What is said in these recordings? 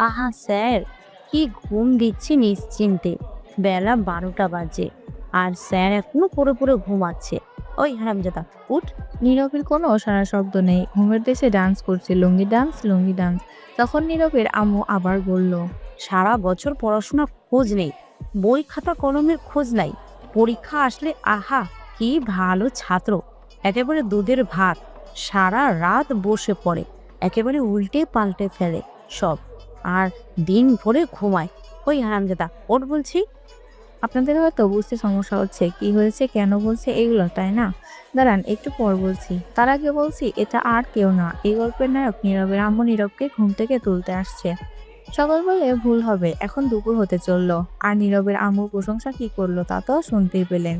আহা স্যার, কি ঘুম দিচ্ছি নিশ্চিন্তে। বেলা 12টা বাজে আর স্যার এখনো পড়ে পড়ে ঘুমাচ্ছে। ওই হারামজাদা, উঠ। নীরবের কোনো সারা শব্দ নেই। ঘুমের দেশে ডান্স করছে, লুঙ্গি ডান্স, লুঙ্গি ডান্স। তখন নীরবের আম্মু আবার বলল, সারা বছর পড়াশোনার খোঁজ নেই, বই খাতা কলমের খোঁজ নাই। পরীক্ষা আসলে আহা কি ভালো ছাত্র, একেবারে দুধের ভাত। সারা রাত বসে পড়ে, একেবারে উল্টে পাল্টে ফেলে সব, আর দিন ভরে ঘুমায়। ওই হারামজাদা, ওঠ বলছি। আপনাদের হয়তো বুঝতে সমস্যা হচ্ছে কি হয়েছে, কেন বলছে এগুলো, তাই না? দাঁড়ান, একটু পর বলছি। তার আগে বলছি, এটা আর কেউ না, এই গল্পের নায়ক নীরবের আম্মু নীরবকে ঘুম থেকে তুলতে আসছে। সকাল বলে ভুল হবে, এখন দুপুর হতে চললো। আর নীরবের আম্মুর প্রশংসা কি করলো তা তো শুনতেই পেলেন।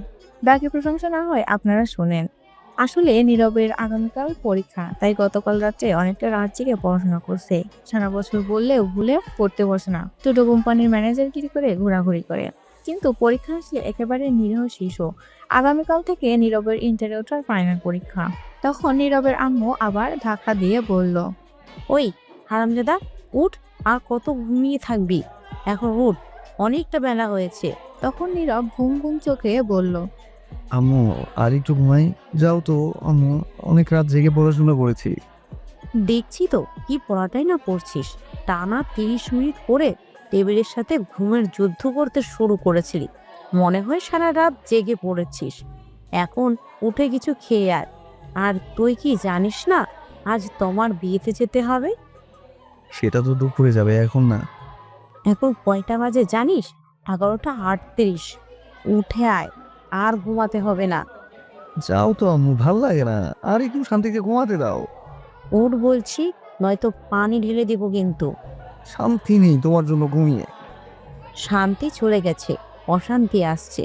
বাকি প্রশংসা না হয় আপনারা শোনেন। আসলে নীরবের আগামীকাল পরীক্ষা, তাই গতকাল রাত্রে অনেকটা রাত জেগে পড়াশোনা করছে। সারা বছর বললেও ভুলে পড়তে বসে না, দুটো কোম্পানির ম্যানেজারগিরি করে ঘোরাঘুরি করে। কিন্তু পরীক্ষা আসলে একেবারে নিরীহ শিশু। আগামীকাল থেকে নীরবের ইন্টারভিউটার ফাইনাল পরীক্ষা। তখন নীরবের আম্মু আবার ধাক্কা দিয়ে বলল, ওই হারামজাদা, উঠ। আর কত ঘুমিয়ে থাকবি? এখন উঠ, অনেকটা বেলা হয়েছে। তখন নীরব ঘুম ঘুম চোখে বলল, আম্মু, আর একটু ঘুমাই। যাও তো আম্মু, অনেক রাত জেগে পড়াশোনা করেছি। দেখছি তো কি পড়াটাই না পড়ছিস। টানা 30 মিনিট করে টেবিলের সাথে ঘুমের যুদ্ধ করতে শুরু করেছিলি। মনে হয় সারা রাত জেগে পড়েছিস। এখন উঠে কিছু খেয়ে আয়। আর তুই কি জানিস না আজ তোমার বিয়েতে যেতে হবে? সেটা তো দুপুরে যাবে, এখন না। এখন কয়টা বাজে জানিস? 11টা 38। উঠে আয়, আর ঘুমাতে হবে না। যাও তো আম্মু, ভাল লাগে না। আর একটু শান্তিতে ঘুমাতে দাও। উঠ বলছি, নয়তো পানি ঢেলে দিব কিন্তু। শান্তি নেই তোমার জন্য ঘুমিয়ে। শান্তি চলে গেছে, অশান্তি আসছে।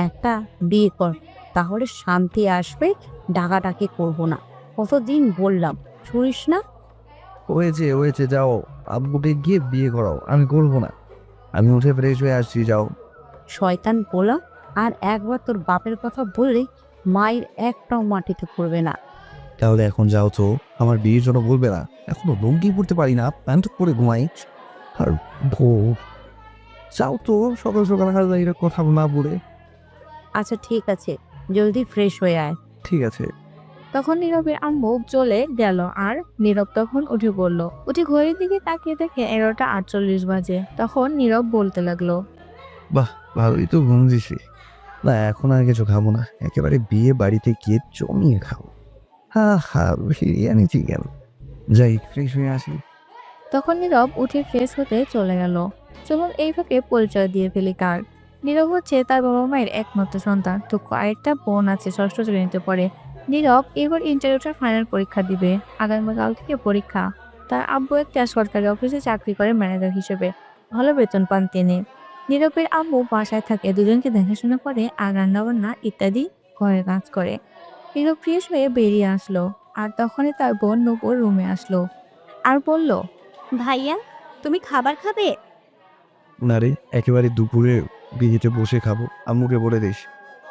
একটা বিয়ে কর, তাহলে শান্তি আসবে। ডাকাডাকি করবো না, কতদিন বললাম, শুনিস না? হয়েছে হয়েছে, যাও। আব্বুকে গিয়ে বিয়ে করাও, আমি করবো না। আমি উঠে ফ্রেশ হয়ে আসছি, যাও। শয়তান পোলা, আর একবার তোর বাপের কথা বললে মায়ের একটাও মাটিতে পড়বে না। তাহলে এখন যাও তো, আমার বিয়ের জন্য বলবে না। এখনো লুঙ্গি পড়তে পারি না, প্যান্ট পরে ঘুমাই। আর ভোর। যাও তো, সকাল সকাল হাজার এটা কথা না বলে। আচ্ছা ঠিক আছে, জলদি ফ্রেশ হয়ে আয়। ঠিক আছে। তখন নীরবের আম্মু চলে গেল আর নীরব তখন উঠে পড়ল। উঠে ঘড়ির দিকে তাকিয়ে দেখে 11টা 48 বাজে। তখন নীরব বলতে লাগলো, বাহ, ভালোই তো ঘুম দিছি। না, এখন আর কিছু খাবো না, একেবারে বিয়ে বাড়িতে গিয়ে জমিয়ে খাবো। হা হা, বিরিয়ানি চিকেন। যাই ফ্রেশ হয়ে আসি। তখন নীরব উঠে ফ্রেশ হতে চলে গেল। চলুন এইভাবে পরিচয় দিয়ে ফেলি কার। নীরব হচ্ছে তার বাবা মায়ের একমাত্র সন্তান। তো আরেকটা বোন আছে, ষষ্ঠ শ্রেণীতে পড়ে। নীরব এবার ইন্টারভিউটার ফাইনাল পরীক্ষা দিবে। আগামীকাল থেকে পরীক্ষা। তার আব্বু একটা সরকারি অফিসে চাকরি করে ম্যানেজার হিসেবে। ভালো বেতন পান তিনি। নীরবের আম্মু বাসায় থাকে, দুজনকে দেখাশোনা করে আর রান্নাবান্না ইত্যাদি ঘরের কাজ করে। নীরব ফ্রেশ হয়ে বেরিয়ে আসলো। আর তখনই তার বোন নূপুর রুমে আসলো আর বলল, ভাইয়া, তুমি খাবার খাবে? না রে, একেবারে দুপুরে বিয়েতে বসে খাবো, আম্মুকে বলে দিস।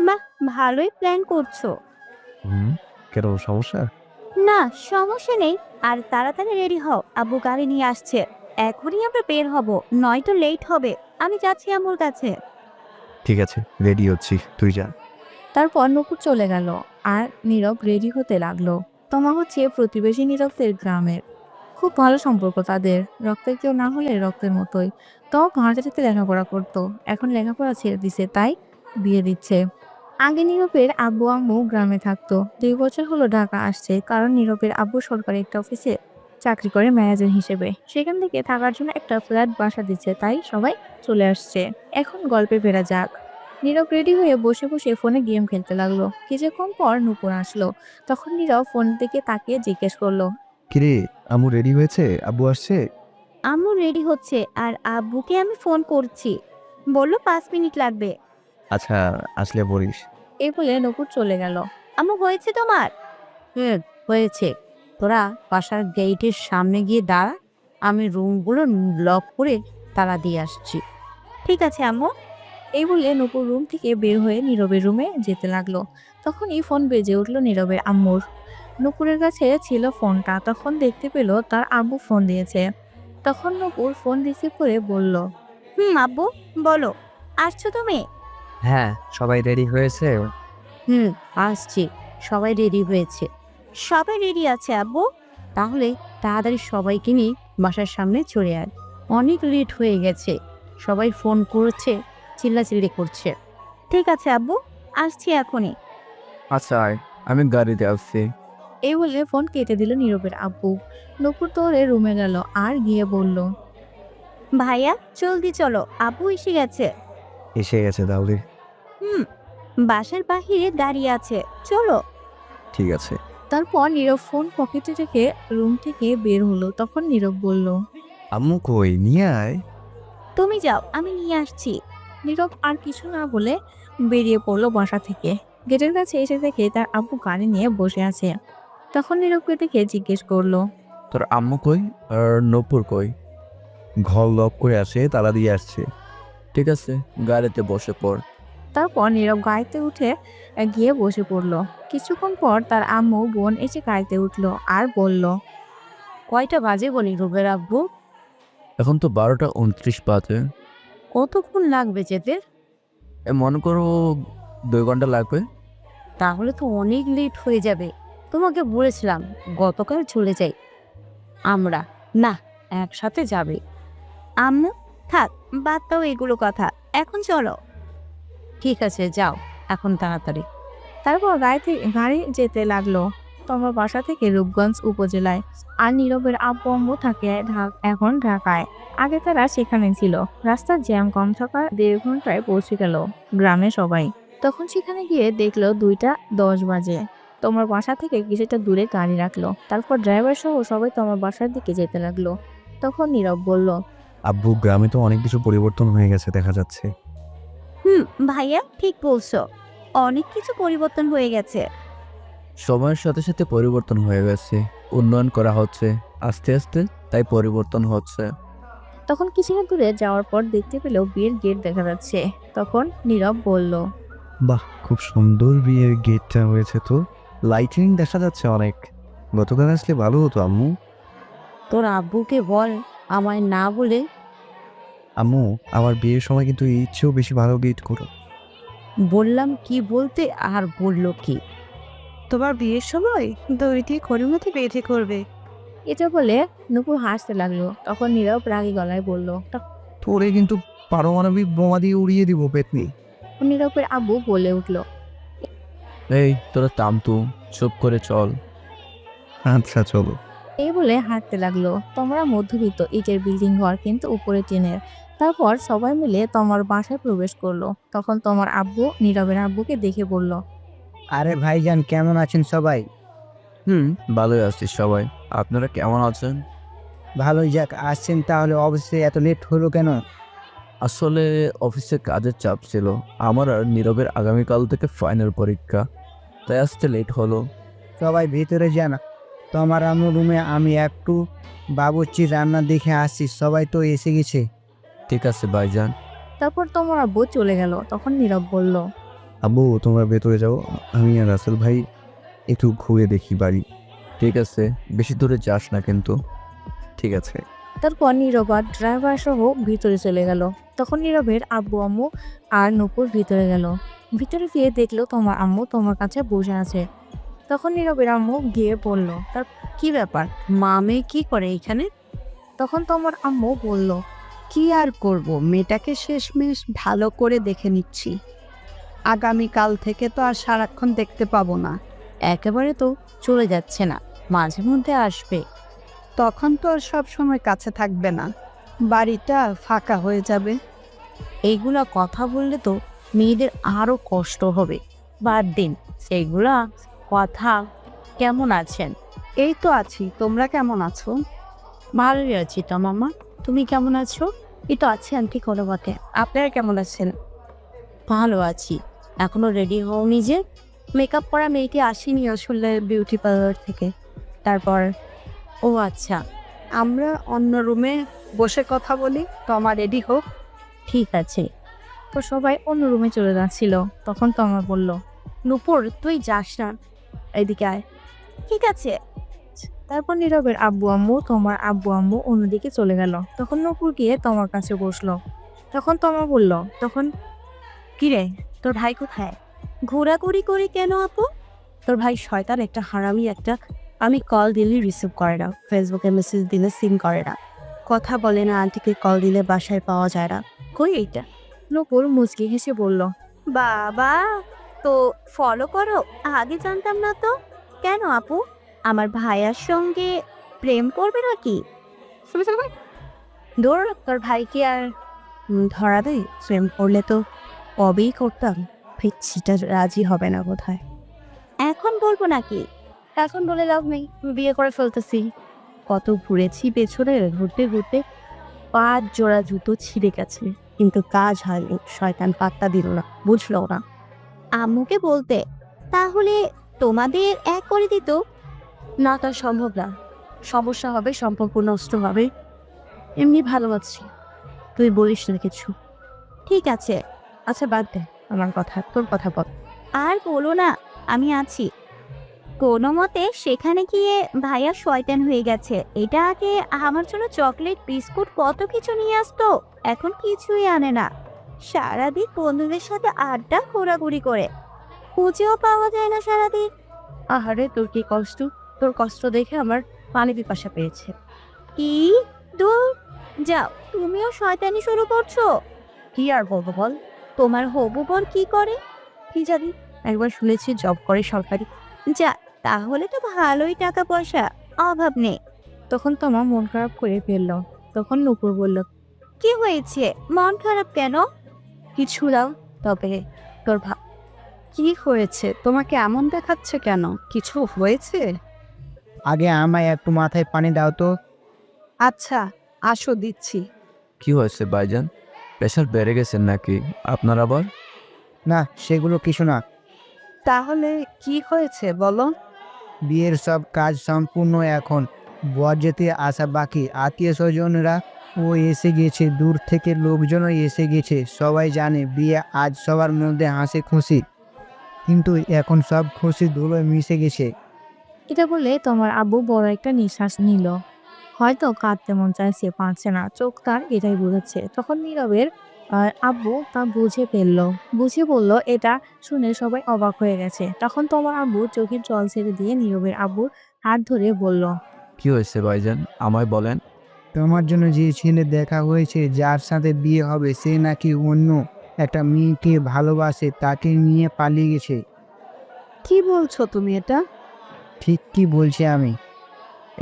বাহ, ভালোই প্ল্যান করছো। হুম, কেন সমস্যা? না, সমস্যা নেই। আর তাড়াতাড়ি রেডি হও, আব্বু গাড়ি নিয়ে আসছে। এখনই আমরা বের হব, নয়তো লেট হবে। আমি যাচ্ছি আম্মুর কাছে। ঠিক আছে, রেডি হচ্ছি, তুই যা। তারপর নূপুর চলে গেল আর নীরব রেডি হতে লাগলো। তমা হচ্ছে প্রতিবেশী নীরবদের গ্রামের। খুব ভালো সম্পর্ক তাদের, রক্তের কেউ না হলে রক্তের মতোই। তমা ভার্সিটিতে লেখাপড়া করতো, এখন লেখাপড়া ছেড়ে দিছে, তাই বিয়ে দিচ্ছে। আগে নীরবের আব্বু আম্মু গ্রামে থাকতো। 2 বছর হলো ঢাকা আসছে, কারণ নীরবের আব্বু সরকারি একটা অফিসে চাকরি করে ম্যানেজার হিসেবে। সেখান থেকে থাকার জন্য একটা ফ্ল্যাট বাসা দিচ্ছে, তাই সবাই চলে আসছে। এখন গল্পে ফেরা যাক। নীরব রেডি হয়ে বসে বসে ফোনে গেম খেলতে লাগলো। কিছুক্ষণ পর নূপুর আসলো। তখন নীরব ফোনের দিকে তাকিয়ে জিজ্ঞেস করলো, কিরে, আম্মু রেডি হয়েছে? আব্বু আসছে? আম্মু রেডি হচ্ছে আর আব্বুকে আমি ফোন করছি, বললো 5 মিনিট লাগবে। আচ্ছা, আসলে বলিস। এই বলে নূপুর চলে গেল। আম্মু, হয়েছে তোমার? হুম, হয়েছে। তোরা বাসার গেটের সামনে গিয়ে দাঁড়া, আমি রুমগুলো লক করে তালা দিয়ে আসছি। ঠিক আছে আম্মু। এই বলে নূপুর রুম থেকে বের হয়ে নীরবের রুমে যেতে লাগলো। তখনই ফোন বেজে উঠলো নীরবের আম্মুর। নূপুরের কাছে ছিল ফোনটা, তখন দেখতে পেল তার আব্বু ফোন দিয়েছে। তখন নূপুর ফোন রিসিভ করে বলল, আব্বু বলো, আসছো তুমি? হ্যাঁ, সবাই রেডি হয়েছে? আসছি। সবাই রেডি হয়েছে। সবাই রেডি আছে আব্বু। তাহলে তাড়াতাড়ি সবাইকে নিয়ে বাসার সামনে চলে আয়। অনেক লেট হয়ে গেছে। সবাই ফোন করছে, চিল্লাচিল্লি করছে। ঠিক আছে আব্বু, আসছি এখনই। আচ্ছা আয়, আমি গাড়িতে আসছি। এই বলে ফোন কেটে দিল নীরবের আব্বু। নূপুর দৌড়ে রুমে গেল আর গিয়ে বলল, ভাইয়া জলদি চলো, আব্বু এসে গেছে। এসে গেছে তাহলে? বাসার বাহিরে দাঁড়িয়ে আছে, চলো। ঠিক আছে। তারপর নীরব ফোন পকেটে রেখে রুম থেকে বের হলো। তখন নীরব বলল, আম্মু কই, নিয়ে আয়। তুমি যাও, আমি নিয়ে আসছি। নীরব আর কিছু না বলে বেরিয়ে পড়লো বাসা থেকে। গেটের কাছে এসে দেখে তার আব্বু গাড়ি নিয়ে বসে আছে। তখন নীরবকে দেখে জিজ্ঞেস করলো, তোর আম্মু কই আর নূপুর কই? ঘর লক করে আসে, তালা দিয়ে আসছে। ঠিক আছে, গাড়িতে বসে পড়। তারপর নীরব গাড়িতে উঠে গিয়ে বসে পড়লো। কিছুক্ষণ পর তার আম্মু বোন এসে গাড়িতে উঠলো আর বলল, কয়টা বাজে বলি রুবের আব্বু? এখন তো 12টা 29 বাজে। কতক্ষণ লাগবে যেতে? মনে করো 2 ঘন্টা লাগবে। তাহলে তো অনেক লেট হয়ে যাবে। তোমাকে বলেছিলাম গতকাল চলে যাই আমরা। না, একসাথে যাবে। আম্মু থাক, বাদ দাও এগুলো কথা, এখন চলো। ঠিক আছে, যাও এখন তাড়াতাড়ি। তারপর গাড়ি যেতে লাগলো তোমার বাসা থেকে রূপগঞ্জ উপজেলায়। আর নীরবের আব্বু আম্মু থাকে এখন ঢাকায়। আগে তারা সেখানে ছিল। রাস্তার জ্যাম কম থাকা 1.5 ঘন্টায় পৌঁছে গেল গ্রামে সবাই। তখন সেখানে গিয়ে দেখলো 2টা 10 বাজে। তোমার বাসা থেকে কিছুটা দূরে গাড়ি রাখলো। তারপর ড্রাইভার সহ সবাই তোমার বাসার দিকে যেতে লাগলো। তখন নীরব বলল, আব্বু, গ্রামে তো অনেক কিছু পরিবর্তন হয়ে গেছে দেখা যাচ্ছে। ভাইয়া ঠিক বলছো, অনেক কিছু পরিবর্তন হয়ে গেছে। সময়ের সাথে সাথে পরিবর্তন হয়ে গেছে, উন্নয়ন করা হচ্ছে আস্তে আস্তে, তাই পরিবর্তন হচ্ছে। তখন কিছুটা দূরে যাওয়ার পর দেখতে পেলেও বিয়ের গেট দেখা যাচ্ছে। তখন নীরব বলল, বাহ, খুব সুন্দর বিয়ের গেটটা হয়েছে তো। লাইটিং দেখা যাচ্ছে অনেক। গতকাল আসলে ভালো হতো আম্মু। তোর আব্বুকে বল আমায় না বলে। আম্মু, আমার বিয়ের সময় কিন্তু এর চেয়েও বেশি ভালো গেট করো। বললাম কি বলতে, আর বললো কি? তোমার বিয়ের সময় দড়ি দিয়ে ঘরের মধ্যে বেঁধে করবে। এটা বলে নূপুর হাসতে লাগলো। তখন নীরব রাগী গলায় বলল, তোরে কিন্তু পারমাণবিক বোমা দিয়ে উড়িয়ে দিব পেতনি। নীরবের আব্বু বলে উঠল, এই তোরা তামতু, চুপ করে চল। আচ্ছা চলো। এই বলে হাঁটতে লাগলো। তোমরা মধ্যবিত্ত ইটের বিল্ডিং ঘর, কিন্তু উপরে টিনের। তারপর সবাই মিলে তোমার বাসায় প্রবেশ করলো। তখন তোমার আব্বু নীরবের আব্বুকে দেখে বলল, আরে ভাইজান, কেমন আছেন সবাই? ভালোই আছিস সবাই। আপনারা কেমন আছেন? ভালোই যাক, আসছেন তাহলে। অবশ্যই এত লেট হলো কেন? আসলে অফিসে কাজের চাপ ছিল। আমার আর নীরবের আগামীকাল থেকে ফাইনাল পরীক্ষা, তাই আসতে লেট হলো। সবাই ভেতরে যান, তোমার আম্মু রুমে। আমি একটু বাবুর্চি রান্না দেখে আসছি। সবাই তো এসে গেছে। ঠিক আছে ভাইজান। তারপর তোমার আব্বু চলে গেল। তখন নীরব বলল, আব্বু, তোমরা ভেতরে যাও, আমি আর রাসেল ভাই একটু ঘুরে দেখি বাড়ি। ঠিক আছে, বেশি দূরে যাস না কিন্তু। ঠিক আছে। তারপর নীরব আর ড্রাইভার সহ ভিতরে চলে গেল। তখন নীরবের আব্বু আম্মু আর নূপুর ভিতরে গেল। ভিতরে গিয়ে দেখলো তোমার আম্মু তোমার কাছে বসে আছে। তখন নীরবের আম্মু গিয়ে বলল, কি ব্যাপার, মামে কি করে এখানে? তখন তোমার আম্মু বলল, কি আর করব, মেয়েটাকে শেষমেশ ভালো করে দেখে নিচ্ছি। আগামীকাল থেকে তো আর সারাক্ষণ দেখতে পাবো না। একেবারে তো চলে যাচ্ছে না, মাঝে মধ্যে আসবে। তখন তো আর সব সময় কাছে থাকবে না, বাড়িটা ফাঁকা হয়ে যাবে। এইগুলা কথা বললে তো মেয়েদের আরো কষ্ট হবে। বাদ দিন সেগুলা কথা। কেমন আছেন? এই তো আছি, তোমরা কেমন আছো? ভালোই আছি তো মামা, তুমি কেমন আছো? এই তো আছে আন্টি কোনো মতে। আপনারা কেমন আছেন? ভালো আছি। এখনো রেডি হওনি যে? মেকআপ করা মেয়েটি আসেনি আসলে বিউটি পার্লার থেকে। তারপর ও আচ্ছা, আমরা অন্য রুমে বসে কথা বলি, তো আমার রেডি হোক। ঠিক আছে। তো সবাই অন্য রুমে চলে যাচ্ছিল। তখন তোমার বলল, নূপুর তুই যাস না, এদিকে আয়। ঠিক আছে তারপর নীরবের আব্বু আম্মু তোমার আব্বু আম্মু অন্যদিকে চলে গেল। তখন নূপুর গিয়ে তোমার কাছে বসলো। তখন তোমা বলল, তখন কিরে, তোর ভাই কোথায়? ঘোরাঘুরি করি কেন আপু? তোর ভাই শয়তান একটা, হারামি একটা। আমি কল দিলে রিসিভ করে না, ফেসবুকে মেসেজ দিলে সিন করে না, কথা বলে না, আন্টিকে কল দিলে বাসায় পাওয়া যায় না। কই এইটা? নূপুর মুচকি হেসে বলল, বাবা, তো ফলো করো? আগে জানতাম না তো। কেন আপু, আমার ভাইয়ার সঙ্গে প্রেম করবে নাকি? দৌড়, তোর ভাইকে আর ধরা দেয়? প্রেম করলে তো কবেই করতাম। পিচ্ছিটা রাজি হবে না কোথায়। এখন বলবো নাকি? এখন বলে লাভ নেই, বিয়ে করে ফেলতেছি। কত ঘুরেছি পেছনে, ঘুরতে ঘুরতে 5 জোড়া জুতো ছিঁড়ে গেছে, কিন্তু কাজ হয়নি। শয়তান পাত্তা দিল না, বুঝলো না। আম্মুকে বলতে, তাহলে তোমাদের এক করে দিত। না, তা সম্ভব না। সমস্যা হবে, সম্পর্ক নষ্ট হবে। এমনি ভালো আছি, তুই বলিস না কিছু। ঠিক আছে, আচ্ছা বাদ দে আমার কথা, তোর কথা বল। আর বলো না, আমি আছি। কোনো মতে সেখানে গিয়ে ভাইয়া শয়তান হয়ে গেছে। এটা আগে আমার জন্য চকলেট বিস্কুট কত কিছু নিয়ে আসতো, এখন কিছুই আনে না। সারাদিন বন্ধুদের সাথে আড্ডা ঘোরাঘুরি করে, খুঁজেও পাওয়া যায় না সারাদিন। আহারে, তোর কি কষ্ট! তোর কষ্ট দেখে আমার পানি পিপাসা পেয়েছে। কি দূর যাও, তুমিও শয়তানি শুরু করছো। কি আর বলবো বল? তোমার হবু বর কি করে? কি জানি, একবার শুনেছি জব করে সরকারি। যা, তাহলে তো ভালোই টাকা পয়সা, অভাব নেই। তখন তোমা মন খারাপ করে ফেললো। তখন নূপুর বলল, কি হয়েছে, মন খারাপ কেন? কিছু দাও, তবে তোর কি হয়েছে? তোমাকে এমন দেখাচ্ছে কেন? কিছু হয়েছে? আগে আমায় একটু মাথায় পানি দাও তো। আচ্ছা, আসো দিচ্ছি। কি হয়েছে ভাইজান? প্রেশার বেড়ে গেছেন নাকি আপনার আবার? না, সেগুলো কিছু না। তাহলে কি হয়েছে বলো? বিয়ের সব কাজ সম্পূর্ণ, এখন বরযাত্রী আসা বাকি। আত্মীয় স্বজনরা ও এসে গেছে, দূর থেকে লোকজনও এসে গেছে। সবাই জানে বিয়ে আজ, সবার মধ্যে হাসি খুশি। কিন্তু এখন সব খুশি ধুলোয় মিশে গেছে। এটা বলে তোমার আব্বু বড় একটা নিঃশ্বাস নিল। হয়তো কাঁদতে মন চাইছে, পারছে না, চোখ তার এটাই বোঝাচ্ছে। তখন নীরবের আব্বু তা বুঝে ফেললো, বুঝে বলল। এটা শুনে সবাই অবাক হয়ে গেছে। তখন তোমার আব্বু চোখের জল ছেড়ে দিয়ে নীরবের আব্বুর হাত ধরে বলল, কি হয়েছে ভাইজান, আমায় বলেন। তোমার জন্য যে ছেলে দেখা হয়েছে, যার সাথে বিয়ে হবে, সে নাকি অন্য একটা মেয়েকে ভালোবাসে, তাকে নিয়ে পালিয়ে গেছে। কি বলছো তুমি এটা? ঠিক কি বলছি আমি?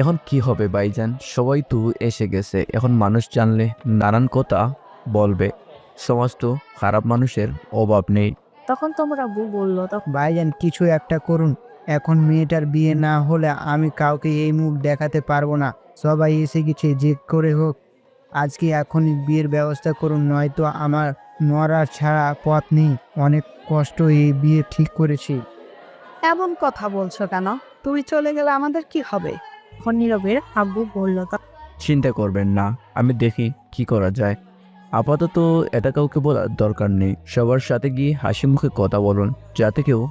এখন কি হবে ভাইজান, সবাই তো এসে গেছে, এখন মানুষ জানলে নানান কথা বলবে। সমাজ তো খারাপ মানুষের অভাব নেই। তখন তোমার আব্বু বলল, ভাইজান, কিছু একটা করুন। এখন মেয়েটার বিয়ে না হলে আমি কাউকে এই মুখ দেখাতে পারবো না। সবাই এসে গেছে, যে করে হোক আজকে এখনই বিয়ের ব্যবস্থা করুন, নয়তো আমার মরার ছাড়া পথ নেই। অনেক কষ্ট এই বিয়ে ঠিক করেছি। এমন কথা বলছো কেন? তুমি চলে গেলে আমাদের কি হবে? তখন নীরবের আব্বু বলল, চিন্তা করবেন না, আমি দেখি কি করা যায়। আপাতত এটা কাউকে বলার দরকার নেই। সবার সাথে গিয়ে হাসি মুখে কথা বলুন, যাতে কেউ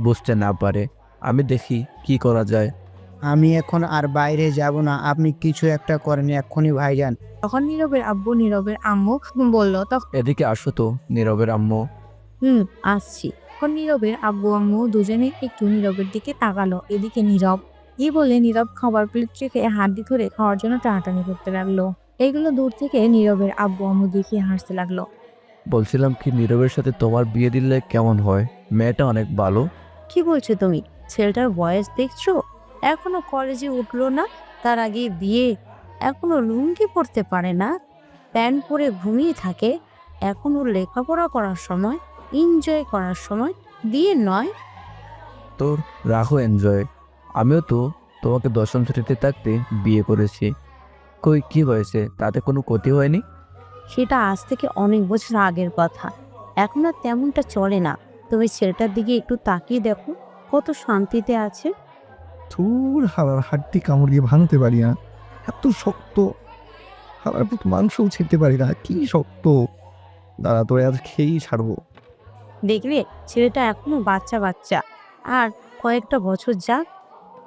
বুঝতে না পারে। আমি দেখি কি করা যায়। আমি এখন আর বাইরে যাব না, আপনি কিছু একটা করেন এক্ষুনি ভাইজান। তখন নীরবের আব্বু নীরবের আম্মু বলল। এদিকে আসো তো নীরবের আম্মু। আসছি। তখন নীরবের আব্বু আম্মু দুজনে একটু নীরবের দিকে তাকালো। এদিকে নীরব এই বলে নীরব খাবার প্লেট রেখে হাড্ডি ধরে খাওয়ার জন্য টানাটানি করতে লাগলো। এগুলো দূর থেকে নীরবের আব্বু আম্মু দেখিয়ে হাসতে লাগলো। বলছিলাম কি, নীরবের সাথে তোমার বিয়ে দিলে কেমন হয়? মেয়েটা অনেক ভালো। কি বলছো তুমি? ছেলেটার বয়স দেখছো? এখনো কলেজে উঠলো না, তার আগে বিয়ে। এখনো লুঙ্গি পরতে পারে না, প্যান্ট পরে ঘুমিয়ে থাকে। এখনো লেখাপড়া করার সময়, এনজয় করার সময়, বিয়ে নয়। তোর রাখো এনজয়। আমিও তো তোমাকে দশম শ্রেণীতে থাকতে বিয়ে করেছি। কই কি হয়েছে, তাতে কোনো ক্ষতি হয়নি। সেটা আজ থেকে অনেক বছর আগের কথা, এখন আর তেমনটা চলে না। তুমি ছেলেটার দিকে একটু তাকিয়ে দেখো, কত শান্তিতে আছে। তোর হালার হাড্ডি কামড়িয়ে ভাঙতে পারি না, এত শক্ত। হালার পুত মাংসও ছিঁড়তে পারি না, কি শক্ত। দাঁড়া, তোরে আজ খেয়েই ছাড়বো। দেখলে, ছেলেটা এখনো বাচ্চা বাচ্চা, আর কয়েকটা বছর যাক,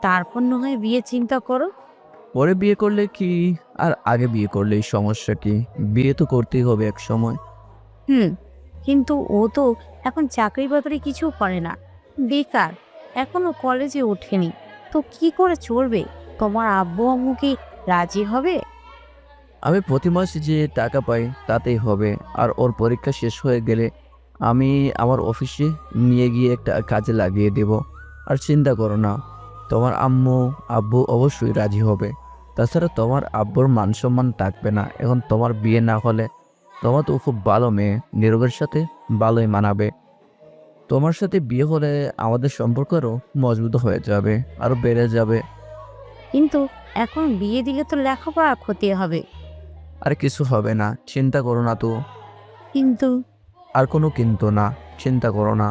তারপর না হয় বিয়ে চিন্তা করো। পরে বিয়ে করলে কি আর আগে বিয়ে করলে এই সমস্যা কি? বিয়ে তো করতেই হবে এক সময়। কিন্তু ও তো এখন চাকরি বাকরি কিছু করে না, বেকার, এখনো কলেজে ওঠেনি, তো কি করে চলবে? তোমার আব্বু আম্মু কি রাজি হবে? আমি প্রতি মাসে যে টাকা পাই তাতেই হবে। আর ওর পরীক্ষা শেষ হয়ে গেলে আমি আমার অফিসে নিয়ে গিয়ে একটা কাজে লাগিয়ে দেব। আর চিন্তা করো না, তোমার আম্মু আব্বু অবশ্যই রাজি হবে। তাছাড়া তোমার আব্বুর মান সম্মান থাকবে না। এখন তোমার বিয়ে না হলে, তোমার তো খুব ভালো মেয়ে, নীরবের সাথে ভালোই মানাবে। তোমার সাথে বিয়ে হলে আমাদের সম্পর্ক আরও মজবুত হয়ে যাবে, আরও বেড়ে যাবে। কিন্তু এখন বিয়ে দিলে তো লেখাপড়া ক্ষতি হবে। আর কিছু হবে না, চিন্তা করো না তো। কিন্তু আর কোনো কিন্তু না, চিন্তা করো না।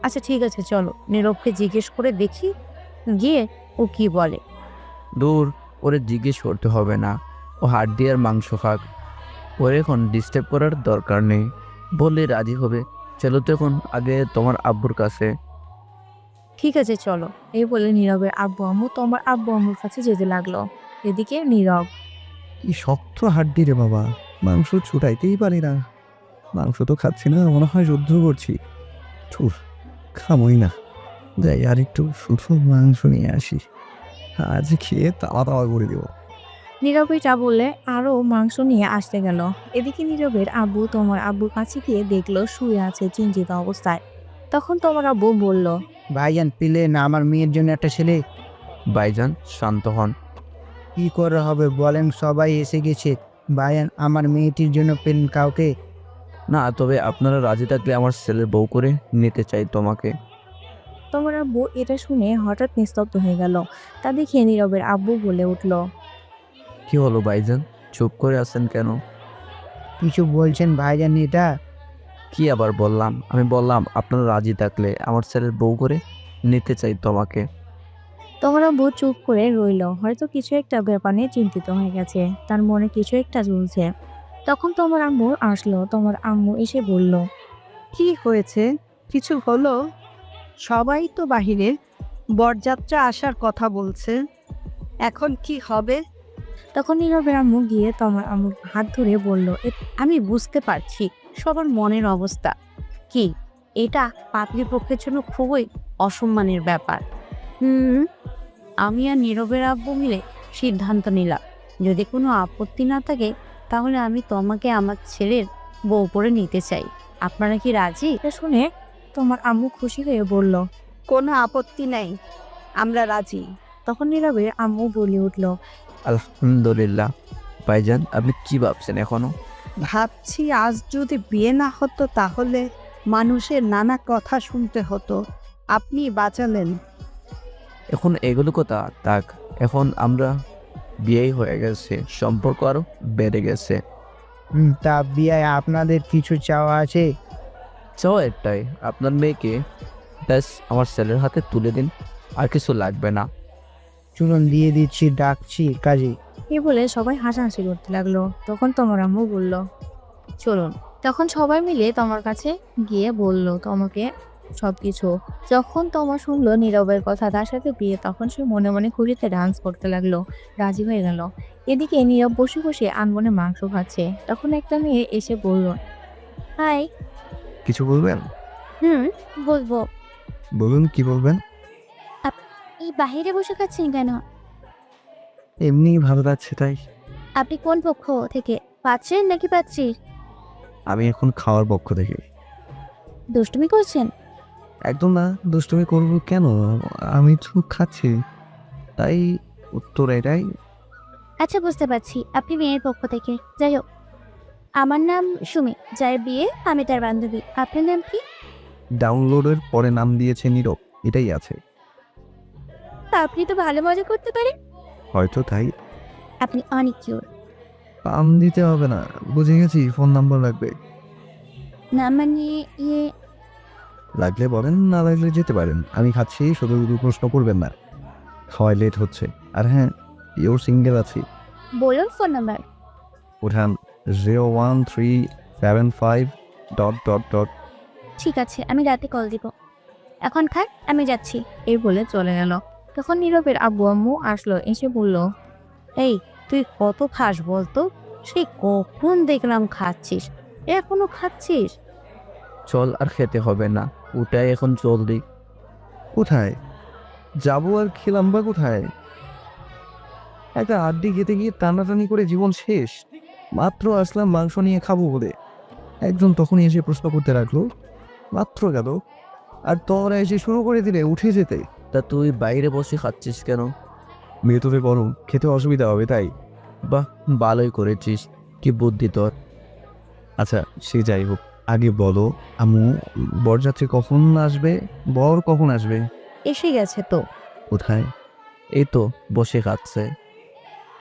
আচ্ছা ঠিক আছে, চলো নীরবকে জিজ্ঞেস করে দেখি গিয়ে ও কি বলে। দূর, ওরে জিজ্ঞেস করতে হবে না। ও হাড্ডি আর মাংস খাক, ওর এখন ডিস্টার্ব করার দরকার নেই। বললে রাজি হবে। চলো তো এখন আগে তোমার আব্বুর কাছে। ঠিক আছে চলো। এই বলে নীরবের আব্বু আম্মু তোমার আব্বু আম্মুর কাছে যেতে লাগলো। এদিকে নীরব। কি শক্ত হাড্ডি রে বাবা, মাংস ছুটাইতেই পারি না। মাংস তো খাচ্ছি না, মনে হয় যুদ্ধ করছি। ছুর, খামই না। যাই আর একটু শুধু মাংস নিয়ে আসি, আজ খেয়ে তাওয়া তাওয়া করে দেবো। নীরবে যা বললে আরও মাংস নিয়ে আসতে গেল। এদিকে নীরবের আব্বু তোমার আব্বুর কাছে গিয়ে দেখলো শুয়ে আছে চিন্তিত অবস্থায়। তখন তোমার আব্বু বলল, ভাইজান পেলেন আমার মেয়ের জন্য একটা ছেলে। ভাইজান শান্ত হন। কি করে হবে বলেন, সবাই এসে গেছে। ভাইজান আমার মেয়েটির জন্য পেলেন কাউকে? না, তবে আপনারা রাজি থাকলে আমার ছেলের বউ করে নিতে চাই তোমাকে। তোমার আব্বু এটা শুনে হঠাৎ নিস্তব্ধ হয়ে গেল। তা দেখে নীরবের আব্বু বলে উঠল, কি হলো ভাইজান, চুপ করে আছেন কেন? কিছু বলছেন ভাইজান? এটা কি আবার বললাম? আমি বললাম আপনারা রাজি থাকলে আমার ছেলের বউ করে নিতে চাই তোমাকে। তোমার আব্বু চুপ করে রইল। হয়তো কিছু একটা ব্যাপার নিয়ে চিন্তিত হয়ে গেছে, তার মনে কিছু একটা চলছে। তখন তোমার আম্মু আসলো। তোমার আম্মু এসে বলল, কি হয়েছে? কিছু হলো? সবাই তো বাহিরে, বরযাত্রা আসার কথা বলছে। এখন কি হবে? তখন নীরবের আম্মু গিয়ে তোমার আম্মুর হাত ধরে বলল, আমি বুঝতে পারছি সবার মনের অবস্থা। কি এটা পাত্রীপক্ষের জন্য খুবই অসম্মানের ব্যাপার। আমি আর নীরবের আব্বু মিলে সিদ্ধান্ত নিলাম, যদি কোনো আপত্তি না থাকে তাহলে আমি তোমাকে আমার ছেলের বউ করে নিতে চাই। আপনারা কি রাজি? এটা শুনে তোমার আম্মু খুশি হয়ে বলল। কোনো আপত্তি নাই, আমরা রাজি। তখন নীরবের আম্মু বলে উঠল, আলহামদুলিল্লাহ। ভাইজান আপনি কি ভাবছেন এখনো? ভাবছি আজ যদি বিয়ে না হতো তাহলে মানুষের নানা কথা শুনতে হতো। আপনি বাঁচালেন। এখন এগুলো কথা থাক, এখন আমরা বিয়েই হয়ে গেছে, সম্পর্ক আরো বেড়ে গেছে। তা বিয়ায় আপনাদের কিছু চাওয়া আছে? চাও একটাই, আপনার মেয়েকে ব্যাস আমার ছেলের হাতে তুলে দিন, আর কিছু লাগবে না। চলুন দিয়ে দিচ্ছি, ডাকছি কাজে। এই বলে সবাই হাসাহাসি করতে লাগলো। তখন তোমার আম্মু বলল, চলুন। তখন সবাই মিলে তোমার কাছে গিয়ে বলল তোমাকে সবকিছু। যখন তোমার শুনলো নীরবের কথা, তার সাথে বিয়ে, তখন সে মনে মনে খুশিতে ডান্স করতে লাগলো, রাজি হয়ে গেল। এদিকে নীরব বসে বসে আনমনে মাংস খাচ্ছে। তখন একটা মেয়ে এসে বলল, হাই। কিছু বলবেন? বলবো। বলুন, কি বলবেন? এই বাহিরে বসে খাচ্ছেন কেন? এমনি ভালো লাগছে তাই। আপনি কোন পক্ষ থেকে, পাচ্ছেন নাকি পাচ্ছি? আমি এখন খাওয়ার পক্ষ থেকে। দুষ্টুমি করছেন? একদম না, দুষ্টুমি করবো কেন? আমি তো খাচ্ছি, তাই উত্তর এটাই। আচ্ছা বুঝতে পারছি, আপনি মেয়ের পক্ষ থেকে। যাই হোক, আমার নাম সুমি, যার বিয়ে আমি তার বান্ধবী। আপনার নাম কি? ডাউনলোডের পরে নাম দিয়েছে নীরব, এটাই আছে। আপনি তো ভালো মজা করতে পারেন। হয়তো তাই। আপনি অনেক কিউট। পাম দিতে হবে না, বুঝে গেছি। ফোন নাম্বার লাগবে? না মানে লাগলে বলেন, না লাগলে যেতে পারেন। আমি খাচ্ছি, শুধু শুধু প্রশ্ন করবেন না। খাওয়াই লেট হচ্ছে। আর হ্যাঁ, ইওর সিঙ্গেল আছি। বলুন ফোন নাম্বার। ওঠান 01375... ঠিক আছে, আমি রাতে কল দিব। এখন খান, আমি যাচ্ছি। এই বলে চলে গেল। তখন নীরবের আব্বু আম্মু আসলো, এসে বলল, এই তুই কত খাস বলতো? সেই কখন দেখলাম খাচ্ছিস, এখনো খাচ্ছিস? চল আর খেতে হবে না, ওটাই এখন জলদি। কোথায় যাবো আর খেলাম বা কোথায়? একটা আড্ডি খেতে গিয়ে টানাটানি করে জীবন শেষ। মাত্র আসলাম মাংস নিয়ে খাবো বলে, একজন তখনই এসে প্রশ্ন করতে রাখলো, মাত্র গেল আর তোমরা এসে শুরু করে দিলে উঠে যেতে। তা তুই বাইরে বসে খাচ্ছিস কেন? ভেতরে গরম, খেতে অসুবিধা হবে তাই। বাহ, ভালোই করেছিস, কি বুদ্ধি তোর। আচ্ছা সে যাই হোক, আগে বলো আম্মু, বরযাত্রী কখন আসবে, বর কখন আসবে? এসে গেছে তো। কোথায়? এই তো বসে খাচ্ছে।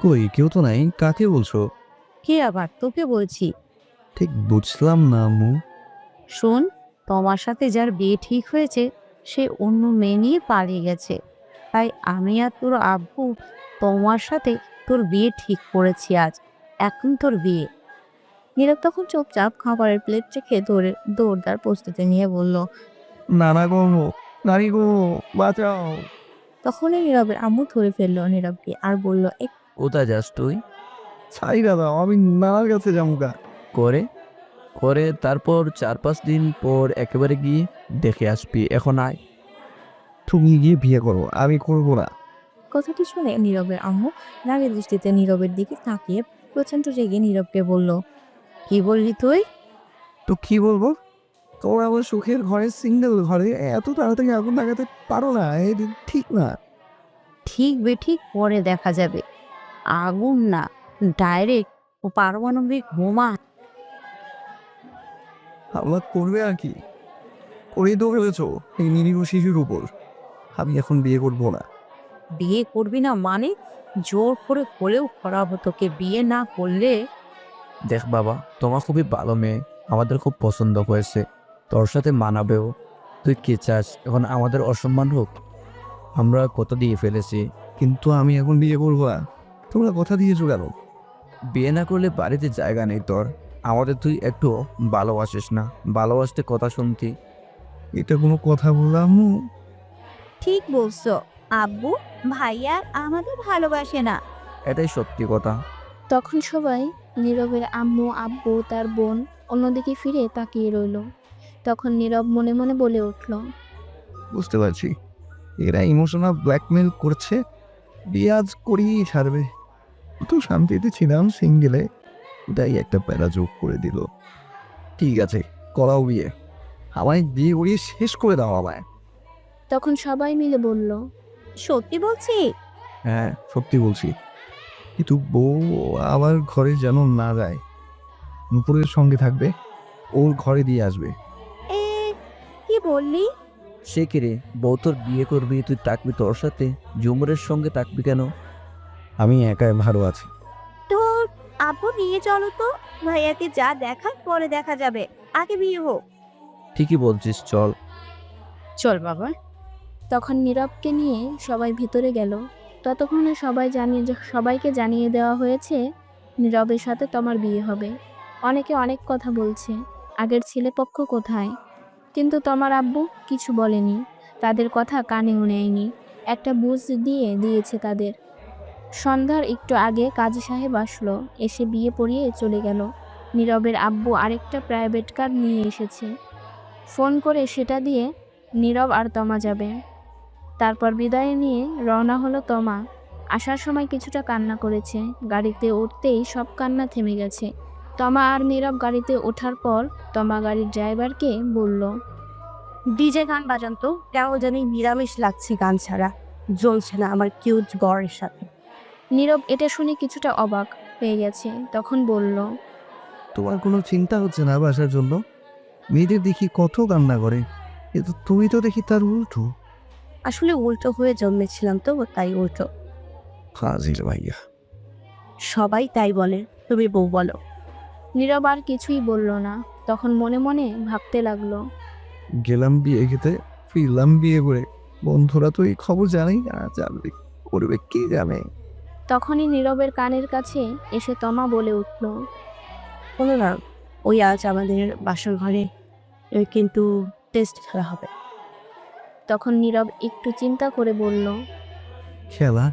কই কেউ তো নাই, কাকে বলছো? কে আবার? তোকে বলছি। ঠিক বুঝলাম না আম্মু। শোন, তোমার সাথে যার বিয়ে ঠিক হয়েছে সে অন্য মেয়ে নিয়ে পালিয়ে গেছে, তাই আমি আর তোর আব্বু তোমার সাথে তোর বিয়ে ঠিক করেছি আজ। এখন তোর বিয়ে। নীরব তখন চুপচাপ খাবারের প্লেট রেখে দৌড়দার প্রস্তুতি নিয়ে বলল। নানা গো, নারী গো, বাঁচাও। তখনই নীরবের আম্মু ধরে ফেললো নীরবকে আর বলল, কোথায় যাস তুই? ছাই দাদা, আমি নানার কাছে যাবো গা। করে করে তারপর 4-5 দিন পর একেবারে গিয়ে দেখে আসবি, এখন আয়। তুমি গিয়ে বিয়ে করো, আমি করবো না। কথাটি শুনে নীরবের আম্মু রাগের দৃষ্টিতে নীরবের দিকে তাকিয়ে প্রচন্ড রেগে নীরবকে বলল, কি বললি তুই? তো কি বলবো? তোমরা আমার সুখের ঘরে, সিঙ্গেল ঘরে এত তাড়াতাড়ি আগুন লাগাতে পারো না, এটা ঠিক না। ঠিক বেঠিক পরে দেখা যাবে। আগুন না, ডাইরেক্ট ও পারমাণবিক বোমা। হামলা করবে আর কি, করেই তো ফেলেছো এই নিরীহ শিশুর উপর। আমি এখন বিয়ে করবো না। বিয়ে করবি না মানে? জোর করে হলেও করাবো তোকে, বিয়ে না করলে। দেখ বাবা, তোমার খুবই ভালো মেয়ে, আমাদের খুব পছন্দ হয়েছে, তোর সাথে মানাবেও। তুই কি চাস এখন আমাদের অসম্মান হোক? আমরা কত দিয়ে ফেলেছি। কিন্তু আমি এখন বিয়ে করবো না। তোমরা কথা দিয়েছো কেন? বিয়ে না করলে বাড়িতে জায়গা নেই তোর। আমাদের তুই একটু ভালোবাসিস না, ভালোবাসতে কথা শুনতি। এটা কোনো কথা বললাম? ঠিক বলছো আব্বু, ভাইয়া আমাদের ভালোবাসে না। এটাই সত্যি কথা। তখন সবাই নীরবের আম্মু আব্বু তার বোন অন্যদিকে ফিরে তাকিয়ে রইল। তখন নীরব মনে মনে বলে উঠল, বুঝতে পারছি, এরা ইমোশনাল ব্ল্যাকমেল করছে, বিয়ে আজ করিয়েই ছাড়বে। তো শান্তিতে ছিলাম সিঙ্গেলে, তাই একটা প্যারা যোগ করে দিল। ঠিক আছে, করাও বিয়ে, আমায় বিয়ে করিয়ে শেষ করে দাও আমায়। তখন সবাই মিলে বলল, সত্যি বলছি? হ্যাঁ সত্যি বলছি, কিন্তু বউ আমার ঘরে যেন না যায়, নুপুরের সঙ্গে থাকবে, ওর ঘরে দিয়ে আসবে। এ কি বললি? সে কি রে, বউ তোর বিয়ে করবি, তুই থাকবি তোর সাথে, ঝুমুরের সঙ্গে থাকবি কেন? আমি একাই ভালো আছি। তো আব্বু নিয়ে চলো তো, ভাইয়াকে যা দেখার পরে দেখা যাবে, আগে বিয়ে হোক। ঠিকই বলছিস, চল। চল বাবা। তখন নীরবকে নিয়ে সবাই ভিতরে গেল। ততক্ষণে সবাইকে জানিয়ে দেওয়া হয়েছে নীরবের সাথে তোমার বিয়ে হবে। অনেকে অনেক কথা বলছে, আগের ছেলেপক্ষ কোথায়, কিন্তু তোমার আব্বু কিছু বলেনি, তাদের কথা কানেও নেয়নি, একটা বুঝ দিয়েছে তাদের। সন্ধ্যার একটু আগে কাজী সাহেব আসলো, এসে বিয়ে পড়িয়ে চলে গেল। নীরবের আব্বু আরেকটা প্রাইভেট কার নিয়ে এসেছে, ফোন করে সেটা দিয়ে নীরব আর তমা যাবে। তারপর বিদায় নিয়ে রওনা হলো তমা। আসার সময় কিছুটা কান্না করেছে, গাড়িতে উঠতেই সব কান্না থেমে গেছে। তমা আর নীরব গাড়িতে ওঠার পর তমা গাড়ির ড্রাইভারকে বলল, ডিজে গান বাজান তো, কেমন জানি নিরামিষ লাগছে গান ছাড়া, জ্বলছে না আমার কিউট বরের সাথে। নীরব এটা শুনে কিছুটা অবাক হয়ে গেছে, তখন বলল, তোমার কোনো চিন্তা হচ্ছে না বাসার জন্য? মেয়েদের দেখি কত কান্না করে, কিন্তু তুমি তো দেখি তার উল্টো। আসলে উল্টো হয়ে জন্মেছিলাম তো, তাই উল্টো। হাজির ভাইয়া। সবাই তাই বলে, তুমি বউ বলো। নীরব আর কিছুই বলল না, তখন মনে মনে ভাবতে লাগলো, গেলাম বিয়ে খেতে, ফিরলাম বিয়ে করে, বন্ধুরা তো এই খবর জানেই না, জানবে করবে কে জানে। তখনই নীরবের কানের কাছে এসে তমা বলে উঠল, বলো না, ওই আজ আমাদের বাসর ঘরে কিন্তু টেস্ট খেলা হবে। তখন নীরব একটু চিন্তা করে বলল, খেলা?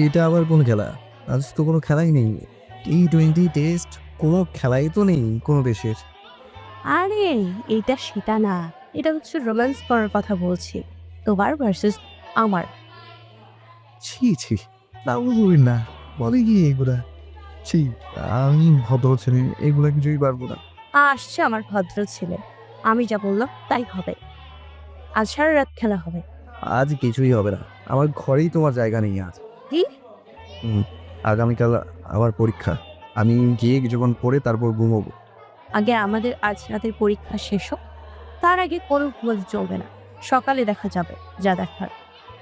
এটা আবার কোন খেলা? আজ তো কোনো খেলাই নেই। T20 টেস্ট কোনো খেলাই তো নেই কোনো দেশের। আরে এটা সেটা না, এটা হচ্ছে রোম্যান্স করার কথা বলছি, তোমার ভার্সেস আমার। ছি ছি, না বলবেন না, বলে কি এগুলা? ছি, আমি ভদ্র ছেলে, এগুলা কিছুই পারবো না। আসছে আমার ভদ্র ছেলে, আমি যা বললাম তাই হবে। আজ সারা রাত খেলা হবে। আজ কিছুই হবে না, আমার ঘরেই তোমার জায়গা নেই আজ। কি? আগামীকাল আবার পরীক্ষা, আমি গিয়ে কিছুক্ষণ পরে তারপর ঘুমোবো। আগে আমাদের আজ রাতের পরীক্ষা শেষ হোক, তার আগে কোনো ঘুমাতে চলবে না। সকালে দেখা যাবে যা দেখার।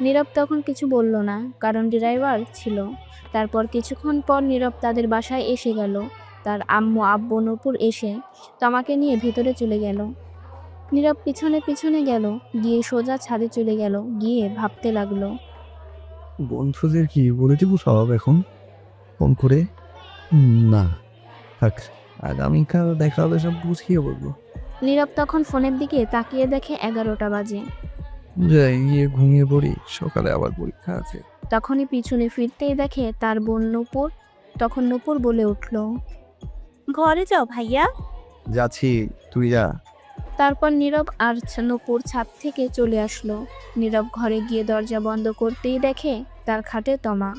নীরব তখন কিছু বলল না, কারণ ড্রাইভার ছিল। তারপর কিছুক্ষণ পর নীরব তাদের বাসায় এসে গেল। তার আম্মু আব্বু নূপুর এসে তমাকে নিয়ে ভেতরে চলে গেল। নীরব পিছনে পিছনে গেল, গিয়ে সোজা ছাদে চলে গেল, গিয়ে ভাবতে লাগলো। বন্ধুদের কি বলে দিব সব এখন ফোন করে? না থাক, আগামীকাল দেখা হলে সব বুঝিয়ে বলবো। নীরব তখন ফোনের দিকে তাকিয়ে দেখে 11টা বাজে। যাই গিয়ে ঘুমিয়ে পড়ি, সকালে আবার পরীক্ষা আছে। তখনই পিছনে ফিরতেই দেখে তার বোন নূপুর। তখন নূপুর বলে উঠল। ঘরে যাও ভাইয়া। যাচ্ছি, তুই যা। তারপর নীরব আর নূপুর ছাদ থেকে চলে আসলো। নীরব ঘরে গিয়ে দরজা বন্ধ করতেই দেখে তার খাটে তমা।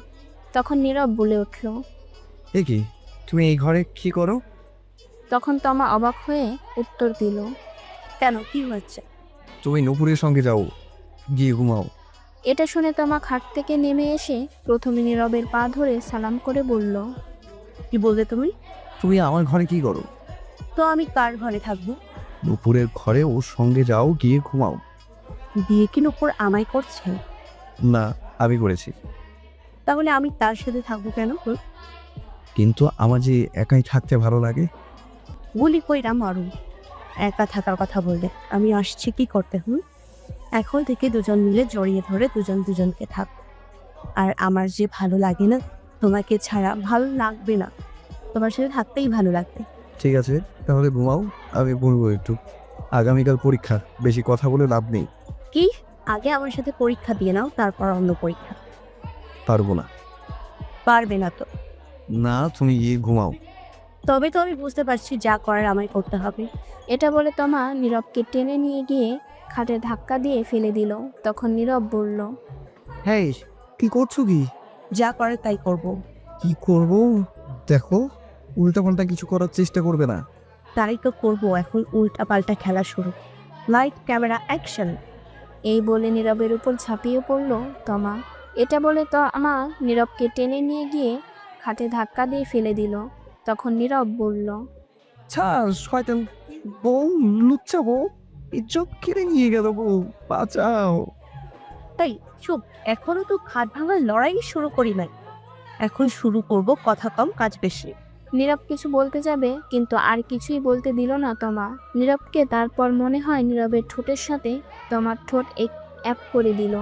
তখন নীরব বলে উঠল। এ কি, তুমি এই ঘরে কি করো? তখন তমা অবাক হয়ে উত্তর দিল। কেন, কি হচ্ছে? তুমি নূপুরের সঙ্গে যাও, গিয়ে ঘুমাও। এটা শুনে তমা খাট থেকে নেমে এসে প্রথমে নীরবের পা ধরে সালাম করে বলল। কি বলবে তুমি? তুমি আমার ঘরে কি করো? তো আমি কার ঘরে থাকবো? নূপুরের ঘরে ওর সঙ্গে যাও, গিয়ে ঘুমাও। বিয়ে কি নূপুর আমায় করছে? না, আমি করেছি। তাহলে আমি তার সাথে থাকবো কেন? কিন্তু আমার যে একাই থাকতে ভালো লাগে। গুলি কইরা মারু। একা থাকার কথা বললে আমি আসছি কি করতে? এখন থেকে দুজন মিলে জড়িয়ে ধরে দুজন দুজনকে থাক। আর আমার যে ভালো লাগে না, তোমাকে ছাড়া ভালো লাগবে না। তোমার সাথে থাকতেই ভালো লাগবে। ঠিক আছে, তাহলে ঘুমাও, আমি ঘুমবো একটু। আগামীকাল পরীক্ষা, বেশি কথা বলে লাভ নেই। কি? আগে আমার সাথে পরীক্ষা দিয়ে নাও, তারপর অন্য পরীক্ষা। পারবো না। পারবে না তো? না, তুমি গিয়ে ঘুমাও। তবে তো আমি বুঝতে পারছি যা করার আমায় করতে হবে। এটা বলে তমা নীরবকে টেনে নিয়ে গিয়ে খাটে ধাক্কা দিয়ে ফেলে দিল। তখন নীরব বলল। হ্যাঁ, কি করছো কি? যা করে তাই করব। কি করব? দেখো, উল্টাপাল্টা কিছু করার চেষ্টা করবে না। তাই তো করবো। এখন উল্টা পাল্টা খেলা শুরু। Light camera action. এই বলে নীরবের উপর ঝাঁপিয়ে পড়ল তমা। এটা বলে তমা নীরবকে টেনে নিয়ে গিয়ে খাটে ধাক্কা দিয়ে ফেলে দিল। তখন নীরব বলল। ছাড় শয়তান বউ, লুচ্চা বউ, ইজ্জত কেড়ে নিয়ে গেল বউ, বাঁচাও। তাই চুপ, এখনো তো খাট ভাঙার লড়াই শুরু করি নাই। এখন শুরু করব কথা কম কাজ বেশি। নীরব কিছু বলতে যাবে, কিন্তু আর কিছুই বলতে দিল না তমা নীরবকে। তারপর মনে হয় নীরবের ঠোঁটের সাথে তমার ঠোঁট এক করে দিল,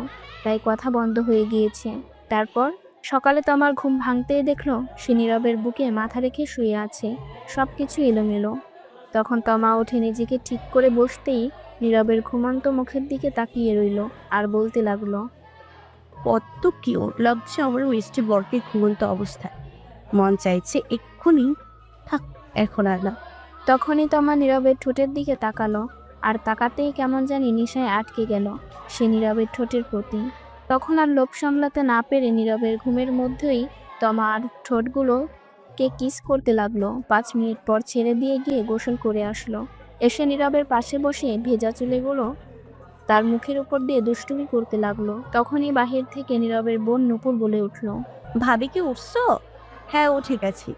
তাই কথা বন্ধ হয়ে গিয়েছে। তারপর সকালে তমার ঘুম ভাঙতেই দেখলো সে নীরবের বুকে মাথা রেখে শুয়ে আছে, সব কিছু এলোমেলো। তখন তমা উঠে নিজেকে ঠিক করে বসতেই নীরবের ঘুমন্ত মুখের দিকে তাকিয়ে রইল আর বলতে লাগলো। কত কিউট লাগছে আমার মিষ্টি বরকে ঘুমন্ত অবস্থায়। মন চাইছে এক্ষুনি থাক, এখন আর না। তখনই তমা নীরবের ঠোঁটের দিকে তাকালো, আর তাকাতেই কেমন জানি নেশায় আটকে গেল সে নীরবের ঠোঁটের প্রতি। তখন আর লোভ সামলাতে না পেরে নীরবের ঘুমের মধ্যেই তমা আর ঠোঁটগুলোকে কিস করতে লাগলো। 5 মিনিট পর ছেড়ে দিয়ে গিয়ে গোসল করে আসলো। এসে নীরবের পাশে বসে ভেজা চুলগুলো তার মুখের উপর দিয়ে দুষ্টুমি করতে লাগলো। তখনই বাহির থেকে নীরবের বোন নূপুর বলে উঠল। ভাবি কি উঠছো? হ্যাঁ উঠে গেছি।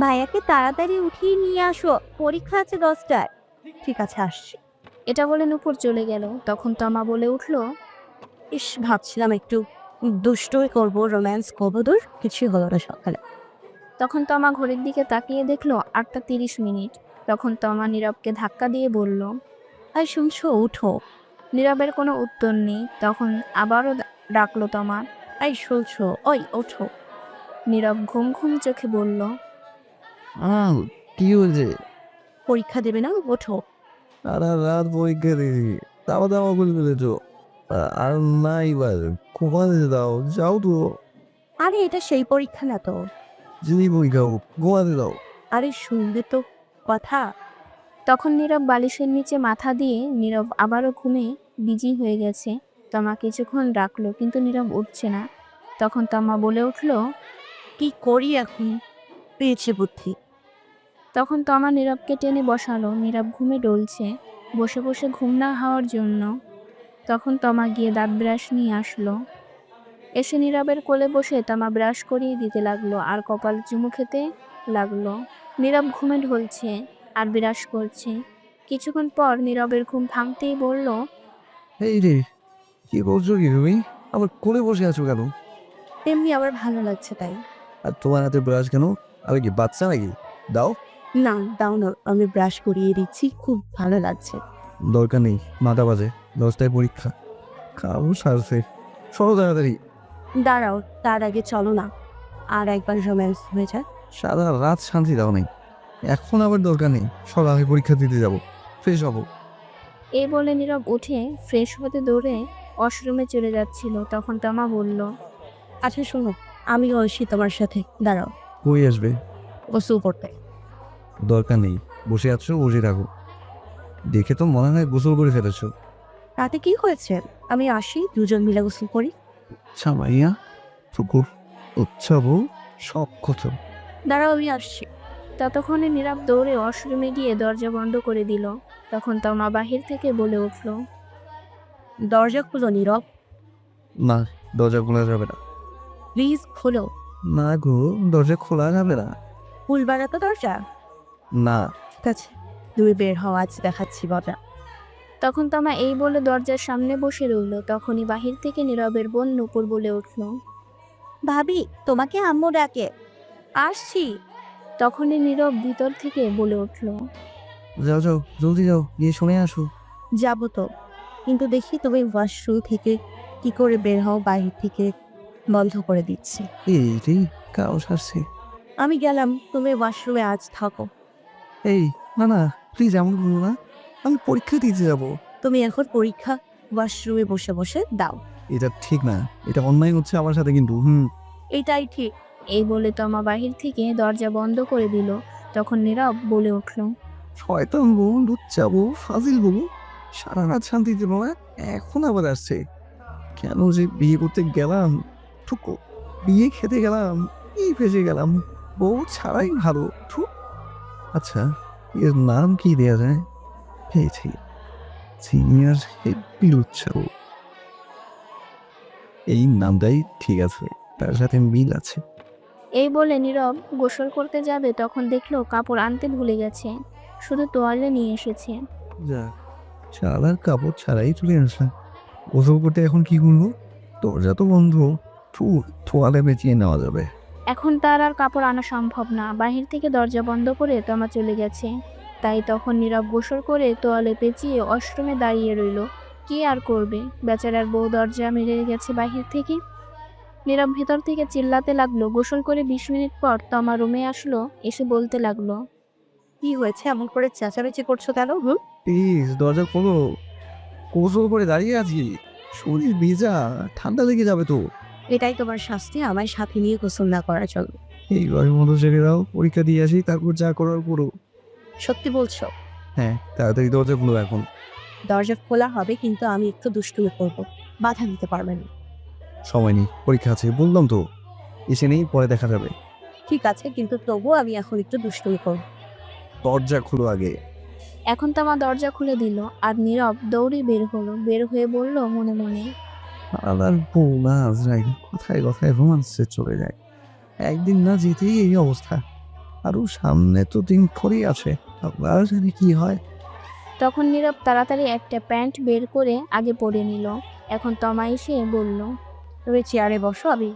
ভাইয়াকে তাড়াতাড়ি উঠিয়ে নিয়ে আসো, পরীক্ষা আছে 10টায়। ঠিক আছে আসছি। এটা বলে নূপুর চলে গেল। তখন তমা বলে উঠল। ইস, ভাবছিলাম একটু দুষ্টই করবো, রোম্যান্স করবো, দূর কিছুই হলো না সকালে। তখন তমা ঘড়ির দিকে তাকিয়ে দেখলো 8টা 30 মিনিট। তখন তমা নীরবকে ধাক্কা দিয়ে বলল। তাই শুনছো, উঠো। নীরবের কোনো উত্তর নেই। তখন আবারও ডাকলো তমা। তাই শুনছো, ওই ওঠো। নীরব ঘুম ঘুম চোখে বলল। কি হয়েছে? পরীক্ষা দেবে না, ওঠো। সারা রাত পরীক্ষা দিয়েছি, দাওয়া দাওয়া করে ফেলেছো। আর না এবার ঘুমাতে দাও, যাও তো। আরে এটা সেই পরীক্ষা না তো। যদি বই গাও, ঘুমাতে দাও। আরে শুনবে তো কথা। তখন নীরব বালিশের নিচে মাথা দিয়ে নীরব আবারও ঘুমে বিজি হয়ে গেছে। তমা কিছুক্ষণ রাখলো কিন্তু নীরব উঠছে না। তখন তমা বলে উঠলো, কি করি এখন? পেয়েছে বুদ্ধি। তখন তমা নীরবকে টেনে বসালো। নীরব ঘুমে ডলছে, বসে বসে ঘুম না হওয়ার জন্য। তখন তমা গিয়ে দাঁত ব্রাশ নিয়ে আসলো। এসে নীরবের কোলে বসে তমা ব্রাশ করিয়ে দিতে লাগলো আর কপাল চুমু খেতে লাগলো। নীরব ঘুমে ঢলছে আর ব্রাশ করছে। কিছুক্ষণ পর নীরবের ঘুম ভাঙতেই বলল, এই রে, কি করছো কি তুমি? আমার কোলে বসে আছো কেন? তেমনি আমার ভালো লাগছে তাই। আর তোমার হাতে ব্রাশ কেন? আমি কি বাচ্চা নাকি? দাও। না দাও না, আমি ব্রাশ করিয়ে দিচ্ছি, খুব ভালো লাগছে। দরকার নেই, মাথা বাজে, 10টায় পরীক্ষা। খাও সারছে, সরো তাড়াতাড়ি। দাঁড়াও, তার আগে চলো না আর একবার রোম্যান্স হয়ে যায়। সারা রাত শান্তি দাও নাই, এখন আবার দরকার নেই। সব আমি পরীক্ষা দিতে যাব, ফ্রেশ হবো। এই বলে নীরব উঠে ফ্রেশ হতে দৌড়ে ওয়াশরুমে চলে যাচ্ছিল। তখন তমা বলল, আচ্ছা শোনো, আমিও আসি তোমার সাথে। দাঁড়াও, কই আসবে? গোসল করতে। দরকার নেই, বসে আছো বসে থাকো। দেখে তো মনে হয় গোসল করে ফেলেছো। তাতে কি হয়েছে? আমি আসি, দুজন মিলে গোসল করি। আচ্ছা ভাইয়া, ফুকুর, উচ্ছা বউ, সব কথা। দাঁড়াও, আমি আসছি। ততক্ষণে নীরব দৌড়ে ওয়াশরুমে গিয়ে দরজা বন্ধ করে দিল। তখন তমা বাহির থেকে বলে উঠল, দরজা খুলো নীরব, না, দরজা খোলা যাবে না। প্লিজ খোলো। না গো, দরজা খোলা যাবে না। খুলবার তো দরজা। না। ঠিক আছে, তুমি বের হও, আজ দেখাচ্ছি মজা। তখন তমা এই বলে দরজার সামনে বসে রইল। তখনই বাহির থেকে নীরবের বোন নূপুর বলে উঠল, ভাবি, তোমাকে আম্মু ডাকে। আসছি। তখনই নীরব ভিতর থেকে বলে উঠল, যাও যাও, জলদি যাও, গিয়ে শুনে আসো। যাবো তো, কিন্তু দেখি তুমি ওয়াশরুম থেকে কি করে বের হও। বাইরে থেকে বন্ধ করে দিচ্ছি। এই রে, কাও সারছে। আমি গেলাম, তুমি ওয়াশরুমে আজ থাকো। এই, না না, প্লিজ এমন করো না, আমি পরীক্ষা দিতে যাব। তুমি এখন পরীক্ষা ওয়াশরুমে বসে বসে দাও। এটা ঠিক না, এটা অন্যায় হচ্ছে আমার সাথে কিন্তু। এটাই ঠিক। এই বলে তমা বাহির থেকে দরজা বন্ধ করে দিল। তখন নীরব বলে উঠল, শয়তান বউ, লুচ্চা বউ, ফাজিল বউ, সারা রাত শান্তি দিল না, এখন আবার আসছে। কেন যে বিয়ে করতে গেলাম, ঠুকো, বিয়ে খেতে গেলাম, এই ফেসে গেলাম, বউ ছাড়াই ভালো। ঠুক। আচ্ছা, এর নাম কি দেয়া যায়? পেয়েছি, সিনিয়র হেপি লুচ্চা বউ। এই নামটাই ঠিক আছে, তার সাথে মিল আছে। এই বলে নীরব গোসল করতে যাবে। তখন দেখলো কাপড় আনতে ভুলে গেছে, শুধু তোয়ালে নিয়ে এসেছে। যাক, চালার কাপড় ছাড়াই চলে আসলাম। গোসল করতে এখন কি করবো? দরজা তো বন্ধ, তোয়ালে বেঁচিয়ে নেওয়া যাবে। এখন তার আর কাপড় আনা সম্ভব না। বাহির থেকে দরজা বন্ধ করে তমা চলে গেছে। তাই তখন নীরব গোসল করে তোয়ালে পেঁচিয়ে ওয়াশরুমে দাঁড়িয়ে রইল। কি আর করবে, বেচারার বউ দরজা মেরে গেছে বাহির থেকে। নীরব ভেতর থেকে চিল্লাতে লাগলো। গোসল করে 20 মিনিট পর তমা রুমে আসলো, এসে বলতে লাগলো, কি হয়েছে, এমন করে চেঁচামেচি করছো কেন? প্লিজ দরজা খোলো, গোসল করে দাঁড়িয়ে আছি, শরীর ভেজা, ঠান্ডা লেগে যাবে তো। এটাই তোমার শাস্তি, আমার সাথে নিয়ে গোসল না করার জন্য। এই ঘরের মতো ছেড়ে দাও, পরীক্ষা দিয়ে আসি, তারপর যা করার করো। সত্যি বলছো? হ্যাঁ, তাড়াতাড়ি দরজা খুলো এখন। দরজা খোলা হবে, কিন্তু আমি একটু দুষ্টুমি করবো, বাধা দিতে পারবেন না। সময় নেই, পরীক্ষা আছে বললাম তো, এসে নেই, পরে দেখা যাবে। ঠিক আছে, কিন্তু তবুও আমি এখন একটু দুষ্টুমি করবো। দরজা খুলো আগে। এখন তমা দরজা খুলে দিল আর নীরব দৌড়ে বের হলো। বের হয়ে বলল মনে মনে, আলার বউ না আজরাইল, কোথায় কোথায় রোমান্সে চলে যায়। একদিন না যেতেই এই অবস্থা, আরো সামনে তো দিন পরেই আছে, আবার জানি কি হয়। তখন নীরব তাড়াতাড়ি একটা প্যান্ট বের করে আগে পরে নিল। এখন তমা এসে বলল, তুমি চেয়ারে বসো, আমি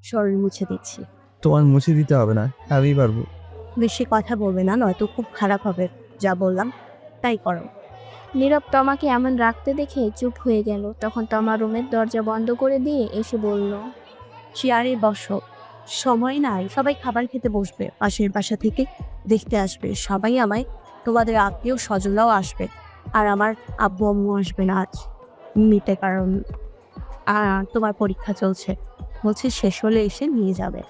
শরীর মুছে দিচ্ছি। তোমার মুছে দিতে হবে না, আমি পারবো। বেশি কথা বলবে না, নয়তো খুব খারাপ হবে। যা বললাম তাই করো। নীরব তমাকে এমন রাখতে দেখে চুপ হয়ে গেল। তখন তমা রুমের দরজা বন্ধ করে দিয়ে এসে বলল, চেয়ারে বসো, সময় নাই, সবাই খাবার খেতে বসবে, পাশের বাসা থেকে দেখতে আসবে সবাই আমায়, তোমাদের আত্মীয় স্বজনরাও আসবে, আর আমার আব্বু আম্মু আসবে না আজ। নিতে, কারণ তোমার পরীক্ষা চলছে। বলছে শেষ হলে এসে নিয়ে যাবে।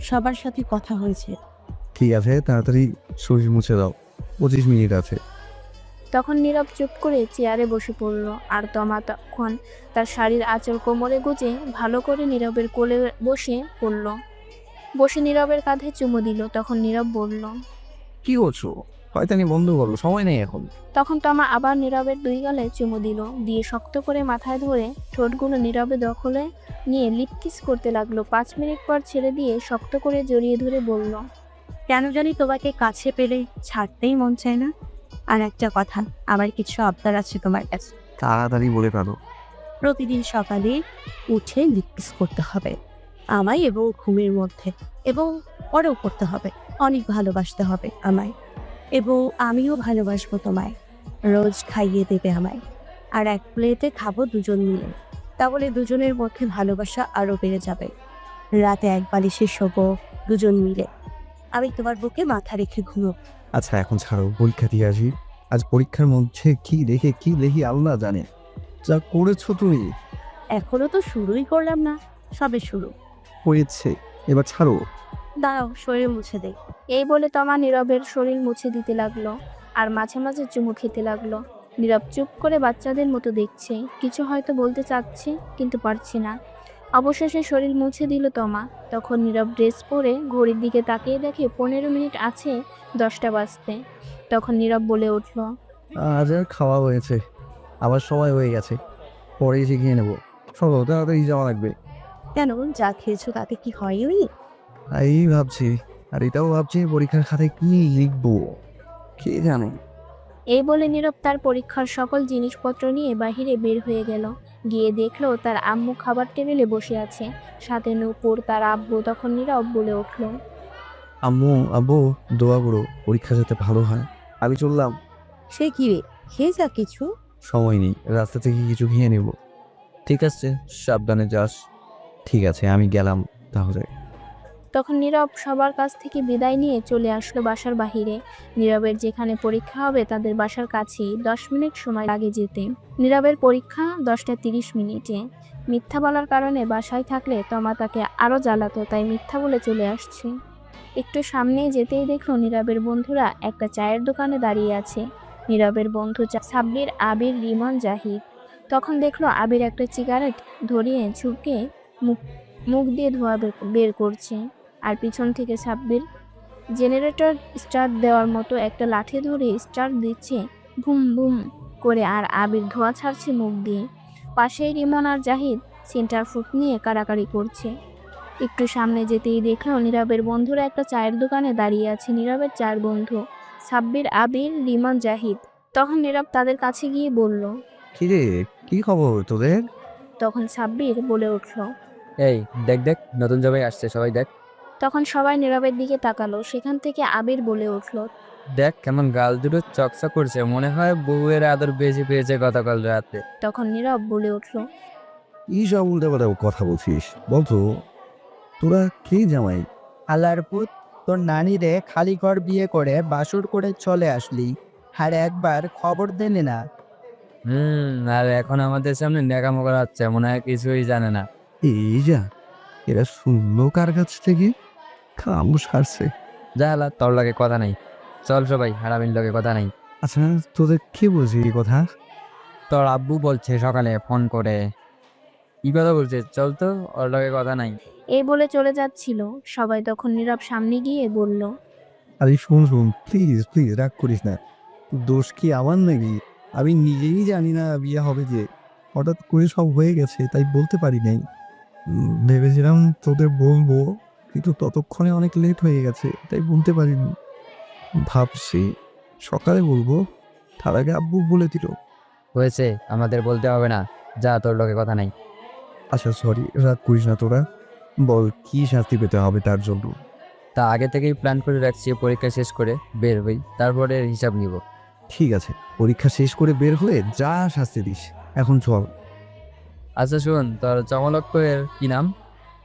সবার সাথে কথা হয়েছে। ঠিক আছে, তাড়াতাড়ি শরীর মুছে দাও, 25 মিনিট আছে। তখন নীরব চুপ করে চেয়ারে বসে পড়ল, আর তমা তখন তার শাড়ির আঁচল কোমরে গুজে ভালো করে নীরবের কোলে বসে পড়ল। বসে নীরবের কাঁধে চুমু দিল। তখন নীরব বলল। কি করছো? শয়তানি বন্ধ করো, সময় নেই এখন। তখন তমা আবার নীরবের দুই গালে চুমু দিল, দিয়ে শক্ত করে মাথায় ধরে ঠোঁটগুলো নীরবে দখলে নিয়ে লিপ কিস করতে লাগলো। 5 মিনিট পর ছেড়ে দিয়ে শক্ত করে জড়িয়ে ধরে বলল। কেন জানি তোমাকে কাছে পেলে ছাড়তেই মন চায় না। আর একটা কথা, আমার কিছু আবদার আছে তোমার কাছে। তাড়াতাড়ি বলে ফেলো। প্রতিদিন সকালে উঠে লিপকিস করতে হবে আমায়, এবং ঘুমের মধ্যে, এবং পরেও করতে হবে। অনেক ভালোবাসতে হবে আমায়, এবং আমিও ভালোবাসবো তোমায়। রোজ খাইয়ে দেবে আমায়, আর এক প্লেটে খাবো দুজন মিলে। তাহলে দুজনের মধ্যে ভালোবাসা আরও বেড়ে যাবে। রাতে এক বালিশে শোবো দুজন মিলে। আমি তোমার বুকে মাথা রেখে ঘুমো। আচ্ছা এখন ছাড়ো, পরীক্ষা দিয়ে আসি। আজ পরীক্ষার মধ্যে কি দেখি আল্লাহ জানে। যা করেছো তুমি। এখনো তো শুরুই করলাম না, সবে শুরু। হয়েছে, এবার ছাড়ো। দাঁড়াও, শরীর মুছে দেই। এই বলে তমা নীরবের শরীর মুছে দিতে লাগলো, আর মাঝে মাঝে চুমু খেতে লাগলো। নীরব চুপ করে বাচ্চাদের মতো দেখছে, কিছু হয়তো বলতে চাচ্ছে কিন্তু পারছে না। অবশেষে শরীর মুছে দিল তমা। তখন নীরব ড্রেস পরে ঘড়ির দিকে তাকিয়ে দেখে 15 মিনিট আছে 10টা বাজতে। তখন নীরব বলে উঠল। আজ আর খাওয়া হয়েছে, আবার সময় হয়ে গেছে, পরে এসে খেয়ে নেবো। চলো, তাড়াতাড়ি যাওয়া লাগবে। কেন, যা খেয়েছো তাতে কি হয়নি? এই ভাবছি, আর এটাও ভাবছি পরীক্ষার খাতায় কি লিখবো, কে জানে। এই বলে নীরব তার পরীক্ষার সকল জিনিসপত্র নিয়ে বাহিরে বের হয়ে গেল। গিয়ে দেখলো তার আম্মু খাবার টেবিলে বসে আছে, সাথে নূপুর তার আব্বু। তখন নীরব বলে উঠল। আব্বু দোয়া করো, পরীক্ষা যাতে ভালো হয়। আমি চললাম। সে কি রে, খেয়ে যা কিছু। সময় নেই, রাস্তা থেকে কিছু খেয়ে নেব। ঠিক আছে, সাবধানে যাস। ঠিক আছে, আমি গেলাম তাহলে। তখন নীরব সবার কাছ থেকে বিদায় নিয়ে চলে আসলো বাসার বাহিরে। নীরবের যেখানে পরীক্ষা হবে তাদের বাসার কাছেই, 10 মিনিট সময় লাগে যেতে। নীরবের পরীক্ষা 10টা 30 মিনিটে। মিথ্যা বলার কারণে বাসায় থাকলে তমা তাকে আরও জ্বালাতো, তাই মিথ্যা বলে চলে আসছে। একটু সামনেই যেতেই দেখলো নীরবের বন্ধুরা একটা চায়ের দোকানে দাঁড়িয়ে আছে। নীরবের বন্ধু সাব্বির, আবির, রিমন, জাহিদ। তখন দেখলো আবির একটা সিগারেট ধরিয়ে ঝুঁকে মুখ দিয়ে ধোঁয়া বের করছে, আর পিছন থেকে সাব্বির জেনারেটর স্টার্ট দেওয়ার মতো একটা লাঠি ধরে স্টার্ট দিচ্ছে বুম বুম করে, আর আবির ধোঁয়া ছাড়ছে মুখ দিয়ে। পাশেই রিমন আর জাহিদ সেন্টার ফুট নিয়ে কাড়াকাড়ি করছে। একটু সামনে যেতেই দেখলো নীরবের বন্ধুরা একটা চায়ের দোকানে দাঁড়িয়ে আছে। নীরবের 4 বন্ধু, সাব্বির, আবির, রিমন, জাহিদ। তখন নীরব তাদের কাছে গিয়ে বলল। কি রে, কি খবর তোদের? তখন সাব্বির বলে উঠল। এই দেখ নতুন জামাই আসছে, সবাই দেখ। তখন সবাই নীরবের দিকে তাকালো। সেখান থেকে আবির বলে উঠল। দেখ কেমন গাল দুটো চকচক করছে, মনে হয় বউয়ের আদর বেশি পেয়েছে গতকাল রাতে। তখন নীরব বলে উঠল। কি সব উল্টে পাল্টা কথা বলছিস? বলতো তোরা কে জামাই? আল্লাহর পুত, তোর নানি রে খালি ঘর বিয়ে করে বাসুর করে চলে আসলি, আর একবার খবর দেনে না। আর এখন আমাদের সামনে নেকামো করাচ্ছে, মনে হয় কিছুই জানে না। এই যা, এরা শুনলো কার কাছ থেকে? খাম সারছে। যা আলা, তোর লাগে কথা নাই। চল সবাই, হারামির লগে কথা নাই। আচ্ছা, তোদের কে বলছি এই কথা? তোর আব্বু বলছে সকালে ফোন করে। কি কথা বলছে? চল তো, ওর লগে কথা নাই। এই বলে চলে যাচ্ছিল। সবাই তখন নীরব সামনে গিয়ে বলল। আরে শুন, প্লিজ রাগ করিস না। দোষ কি আমার নাকি? আমি নিজেই জানি না বিয়ে হবে যে, হঠাৎ করে সব হয়ে গেছে, তাই বলতে পারি নাই। ভেবেছিলাম তোদের বলবো, কিন্তু ততক্ষণে অনেক লেট হয়ে গেছে, তাই বলতে পারিনি। ভাবছি সকালে বলবো, তার আগে আব্বু বলে দিল। হয়েছে, আমাদের বলতে হবে না। যা, তোর লগে কথা নাই। আচ্ছা সরি, রাগ করিস না তোরা। বল কি শাস্তি পেতে হবে তার জন্য? তা আগে থেকেই প্ল্যান করে রাখছি, পরীক্ষা শেষ করে বের হই, তারপরে হিসাব নিব। ঠিক আছে, পরীক্ষা শেষ করে বের হয়ে যা শাস্তি দিস। এখন চল। আচ্ছা শোন, তোর চমলক্ষ্যের কি নাম?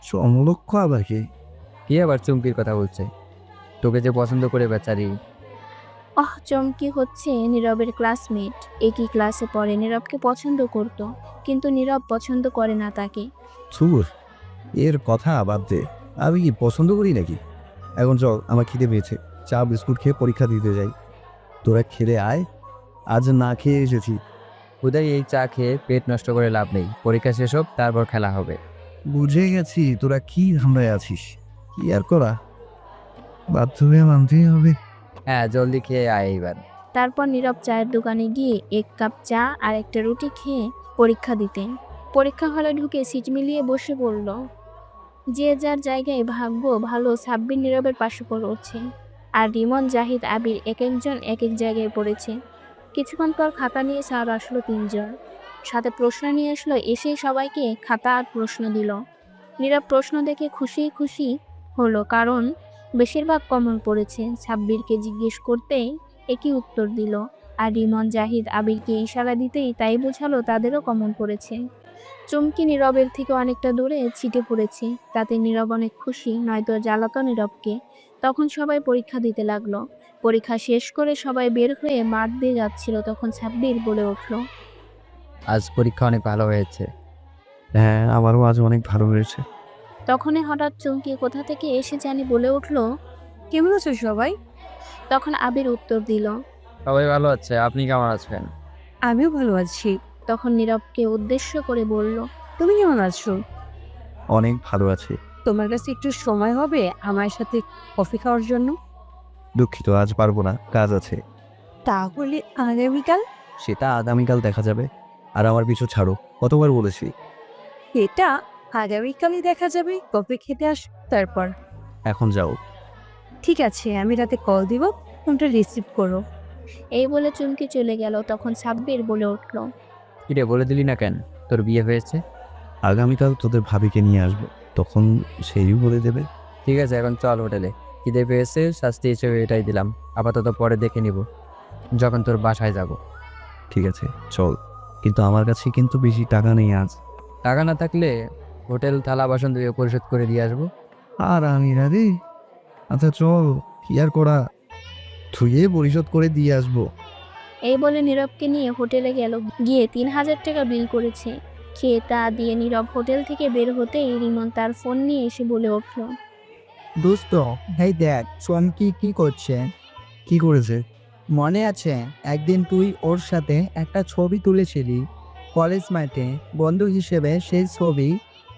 সমলক্ষ্য আবার কি? কি আবার চুমকির কথা বলছে? তোকে যে পছন্দ করে বেচারি। চমকি হচ্ছে নীরবের ক্লাসমেট, একই ক্লাসে পড়ে, নীরবকে পছন্দ করত, কিন্তু নীরব পছন্দ করে না তাকে। চুর, এর কথা বাদ দে। আমি কি পছন্দ করি নাকি? এখন চল, আমার খিদে পেয়েছে, চা বিস্কুট খেয়ে পরীক্ষা দিতে যাই। তোরা খেলে আয়, আজ না খেয়ে এসেছি। উদয়, এই চা খেয়ে পেট নষ্ট করে লাভ নেই, পরীক্ষা শেষ হোক তারপর খেলা হবে। বুঝে গেছি তোরা কি ধান্দায় আছিস, কি আর করা, বাধ্য হয়ে মানতেই হবে। হ্যাঁ, জলদি খেয়ে আয় এইবার। তারপর নীরব চায়ের দোকানে গিয়ে 1 কাপ চা আর একটা রুটি খেয়ে পরীক্ষা দিতে। পরীক্ষা হলে ঢুকে সিট মিলিয়ে বসে পড়ল। যে যার জায়গায় ভাগ্য ভালো সাব্বির নীরবের পাশে পড়ছে, আর রিমন, জাহিদ, আবির এক একজন এক এক জায়গায় পড়েছে। কিছুক্ষণ পর খাতা নিয়ে স্যার আসলো 3 জন, সাথে প্রশ্ন নিয়ে আসলো। এসেই সবাইকে খাতা আর প্রশ্ন দিল। নীরব প্রশ্ন দেখে খুশি খুশি হলো, কারণ বেশিরভাগ কমন পড়েছে। সাব্বিরকে জিজ্ঞেস করতেই একই উত্তর দিল, আর রিমন, জাহিদ, আবিরকে ইশারা দিতেই তাই বোঝালো তাদেরও কমন পড়েছে। চুমকি নীরবের থেকে অনেকটা দূরে ছিটে পড়েছে, তাতে নীরব অনেক খুশি, নয়তো জ্বালাতো নীরবকে। তখন সবাই পরীক্ষা দিতে লাগলো। পরীক্ষা শেষ করে সবাই বের হয়ে মাঠ দিয়ে যাচ্ছিল, তখন সাব্বির বলে উঠল, আজ পরীক্ষা অনেক ভালো হয়েছে। হ্যাঁ, আমারও আজ অনেক ভালো হয়েছে। তখনই হঠাৎ চুমকি কোথা থেকে এসে জানি বলে উঠল, কেমন আছো সবাই? তখন আবির উত্তর দিল। সবাই ভালো আছে, আপনি কেমন আছেন? আমিও ভালো আছি। তখন নীরবকে উদ্দেশ্য করে বলল, তুমি কেমন আছো? অনেক ভালো আছে। তোমার কাছে একটু সময় হবে আমার সাথে কফি খাওয়ার জন্য? দুঃখিত, আজ পারবো না, কাজ আছে। তাহলে আগামীকাল? সেটা আগামীকাল দেখা যাবে। আর আমার পিছু ছাড়ো, কতবার বলেছি। এটা আগামীকালই দেখা যাবে, কফি খেতে আস তারপর। এখন যাও। ঠিক আছে, আমি রাতে কল দিব, ফোনটা রিসিভ করো। এই বলে চুমকি চলে গেল। তখন সাব্বির বলে উঠল, কিরে, বলে দিলি না কেন তোর বিয়ে হয়েছে? আগামীকাল তোদের ভাবিকে নিয়ে আসবো, তখন সেই বলে দেবে। ঠিক আছে, এখন চল হোটেলে। খিদে পেয়েছে, শাস্তি হিসেবে এটাই দিলাম, আপাতত পরে দেখে নিব যখন তোর বাসায় যাব। ঠিক আছে চল, কিন্তু আমার কাছে কিন্তু বেশি টাকা নেই আজ। টাকা না থাকলে হোটেল থালা বাসন দিয়ে পরিশোধ করে দিয়ে আসবো। আর আমি রে, আচ্ছা চল, কি আর করা, ধুয়ে পরিশোধ করে দিয়ে আসবো। এই বলে নীরবকে নিয়ে হোটেলে গেল। গিয়ে 3000 টাকা বিল করেছে। খেয়ে তা দিয়ে নীরব হোটেল থেকে বের হতেই রিমন তার ফোন নিয়ে এসে বলে উঠল, দোস্ত, এই দেখ চুমকি কি করছে। কি করেছে? মনে আছে একদিন তুই ওর সাথে একটা ছবি তুলেছিলি কলেজ মাঠে, বন্ধু হিসেবে সেই ছবি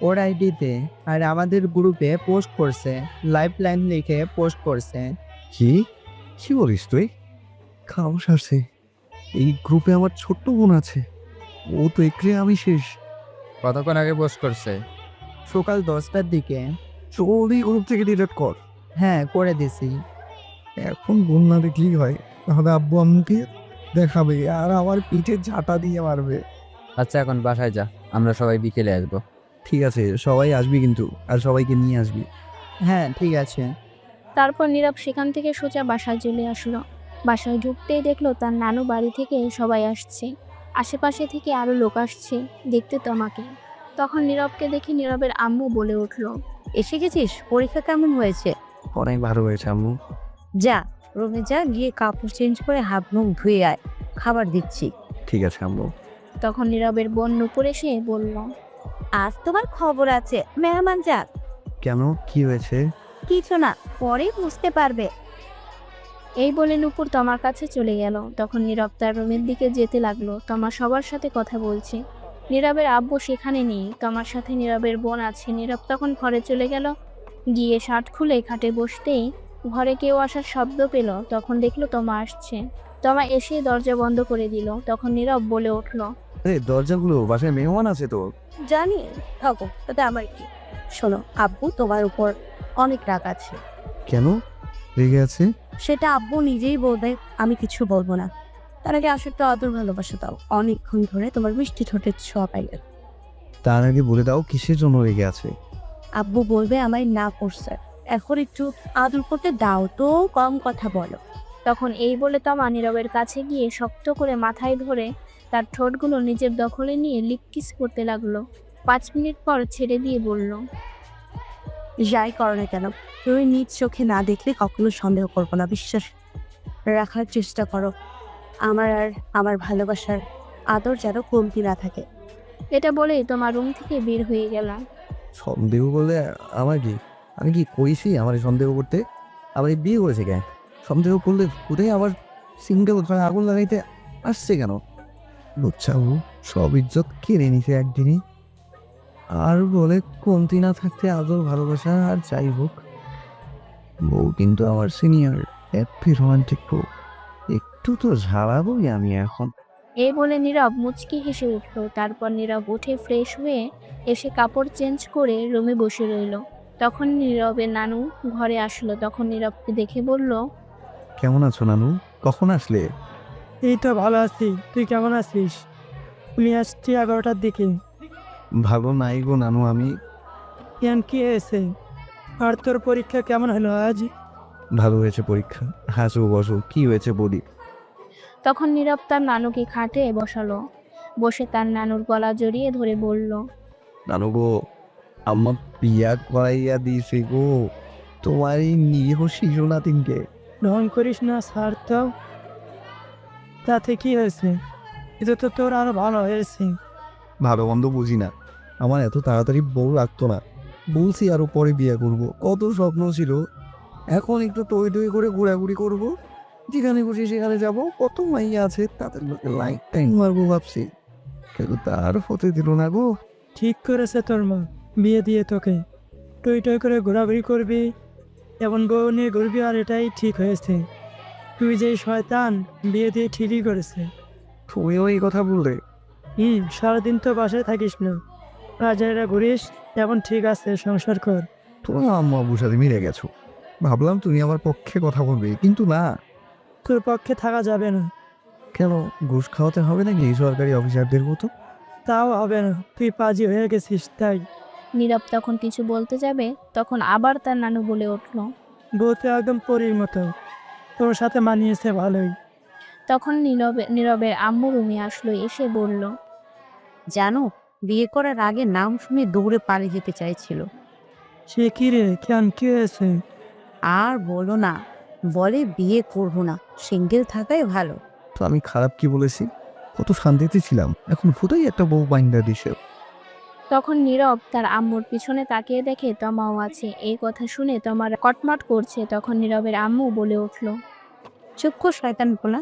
ওর আইডিতে আর আমাদের গ্রুপে পোস্ট করছে, লাইফ লাইন লিখে পোস্ট করছে। কি কি বলিস তুই? খামোশ আসছে, এই গ্রুপে আমার ছোট্ট বোন আছে, ও তো একরে আমি শেষ। কতক্ষণ আগে পোস্ট করছে? সকাল 10টার দিকে। জলদি গ্রুপ থেকে ডিলিট কর। হ্যাঁ, করে দিছি। এখন বোন না দেখলেই হয়, তাহলে আব্বু আম্মুকে দেখাবে আর আমার পিঠে ঝাঁটা দিয়ে মারবে। আচ্ছা, এখন বাসায় যা, আমরা সবাই বিকেলে আসবো। ঠিক আছে, সবাই আসবি কিন্তু, আর সবাইকে নিয়ে আসবি। হ্যাঁ ঠিক আছে। তারপর নীরব সেখান থেকে সোজা বাসায় চলে আসলো। বাসায় ঢুকতেই দেখলো তার নানু বাড়ি থেকে সবাই আসছে, আশেপাশে থেকে আরো লোক আসছে দেখতে তমাকে। তখন নীরবকে দেখে নীরবের আম্মু বলে উঠল, এসে গেছিস? পরীক্ষা কেমন হয়েছে? অনেক ভালো হয়েছে আম্মু। যা রুমে যা, গিয়ে কাপড় চেঞ্জ করে হাত মুখ ধুয়ে আয়, খাবার দিচ্ছি। ঠিক আছে আম্মু। তখন নীরবের বোন নুপুর এসে বলল, আজ তোমার খবর আছে, মেহমান যাক। কেন, কি হয়েছে? কিছু না, পরে বুঝতে পারবে। এই বলে নুপুর তমার কাছে চলে গেল। তখন নীরব তার রুমের দিকে যেতে লাগলো। তমা সবার সাথে কথা বলছে। নীরবের আব্বু সেখানে নেই, তমার সাথে নীরবের বোন আছে। নীরব তখন ঘরে চলে গেল। গিয়ে শার্ট খুলে খাটে বসতেই ঘরে কেউ আসার শব্দ পেল। তখন দেখলো তমা আসছে। তমা এসে দরজা বন্ধ করে দিল। তখন নীরব বলে উঠল, দরজাগুলো, বাসায় মেহমান আছে তো। জানি, থাকো, তাতে আমার কি। শোনো, আব্বু তোমার উপর অনেক রাগ আছে। কেন রেগে আছে? সেটা আব্বু নিজেই বলবে, আমি কিছু বলবো না। তার আগে আসলে একটু আদর ভালোবাসা দাও, অনেকক্ষণ ধরে তোমার মিষ্টি ঠোঁটের ছোঁয়া পাইলে। তার আগে বলে দাও কিসের জন্য রেগে আছে। আব্বু বলবে আমায় না করছে, এখন একটু আদর করতে দাও তো, কম কথা বলো। তখন এই বলে তমা নীরবের কাছে গিয়ে শক্ত করে মাথায় ধরে তার ঠোঁটগুলো নিজের দখলে নিয়ে লিপ কিস করতে লাগলো। 5 মিনিট পর ছেড়ে দিয়ে বলল, যাই করো না কেন, তুমি নিজ চোখে না দেখলে কখনো সন্দেহ করবো না, বিশ্বাস রাখার চেষ্টা করো। আমার আর আমার ভালোবাসার আদর যেন কমতি না থাকে। এটা বলেই তোমার রুম থেকে বের হয়ে গেলাম। সন্দেহ করলে আমার কি, আমি কি কইছি আমার সন্দেহ করতে? আবার এই বিয়ে করেছে কেন? সন্দেহ করলে কোথায় আবার সিঙ্গেল ঘরে আগুন লাগাইতে আসছে কেন? বুঝছাবু, সব ইজ্জত কেড়ে নিছে একদিনই। আর বলে কমতি না থাকতে আদর ভালোবাসা আর যাই হোক, বউ কিন্তু আমার সিনিয়র, হ্যাপি রোমান্টিক বউ। একটু তো ঝাড়াবোই আমি এখন। এই বলে নীরব মুচকি হেসে উঠল। তারপর নীরব উঠে ফ্রেশ হয়ে এসে কাপড় চেঞ্জ করে রুমে বসে রইল। তখন নীরবের নানু ঘরে আসলো। তখন নীরবকে দেখে বলল, কেমন আছো নানু? কখন আসলে? এই তো ভালো আছি, তুই কেমন আছিস? আমি আসছি 11টার দিকে। ভালো নাই গো নানু আমি। কেন, কি হয়েছে? আর তোর পরীক্ষা কেমন হলো আজ? ভালো হয়েছে পরীক্ষা। হাসো বসো, কি হয়েছে বলি। তখন নীরব তার নানুকে খাটে বসালো। বসে তার নানুর গলা জড়িয়ে ধরে বলল, নানু গো, আমার বিয়া করাইয়া দিয়েছে গো তোমার এই নিরীহ শিশু নাতিনকে। ঢং করিস না স্যার, তো তাতে কি হয়েছে? এটা তো তোর আরো ভালো হয়েছে। ভালো মন্দ বুঝি না, আমার এত তাড়াতাড়ি বউ রাখতো না। বলছি আরো পরে বিয়ে করব, কত স্বপ্ন ছিল। এখন একটু টই টই করে ঘোরাঘুরি করব, যেখানে খুশি সেখানে যাব। কত মাইয়া আছে, তাদের লোকে লাইফ টাইম মারবো ভাবছি, কিন্তু তার হতে দিল না গো। ঠিক করেছে তোর মা বিয়ে দিয়ে তোকে। টই টই করে ঘোরাঘুরি করবি, এমন বউ নিয়ে ঘুরবি, আর এটাই ঠিক হয়েছে। তুই যে শয়তান, বিয়ে দিয়ে ঠিকই করেছে। তুমিও এই কথা বললে? সারাদিন তো বাসায় থাকিস না, বাজারে ঘুরিস। এখন ঠিক আছে, সংসার কর। তোমার আম্মা আব্বুর সাথে মিলে গেছো, ভাবলাম তুমি আমার পক্ষে কথা বলবে, কিন্তু না। তোর পক্ষে থাকা যাবে না। কেন, ঘুষ খাওয়াতে হবে নাকি এই সরকারি অফিসারদের মতো? তাও হবে না, তুই পাজি হয়ে গেছিস তাই। নীরব তখন কিছু বলতে যাবে, তখন আবার তার নানু বলে উঠল। বউ তো একদম পরীর মতো, তোর সাথে মানিয়েছে ভালোই। তখন নীরবের আম্মু রুমে আসলো। এসে বলল, জানো, বিয়ে করার আগে নাম শুনে দৌড়ে পালিয়ে যেতে চাইছিল। সে কি রে, কেন, কি হয়েছে? আর বলো না, বলে বিয়ে করবো না, সিঙ্গেল থাকাই ভালো। তো আমি খারাপ কি বলেছি? কত শান্তিতে ছিলাম, এখন ফুটাই একটা বউ বাইন্দা দিছে। তখন নীরব তার আম্মুর পিছনে তাকিয়ে দেখে তমাও আছে। এই কথা শুনে তমার কটমট করছে। তখন নীরবের আম্মু বলে উঠল। চুপ কর শয়তান বলা,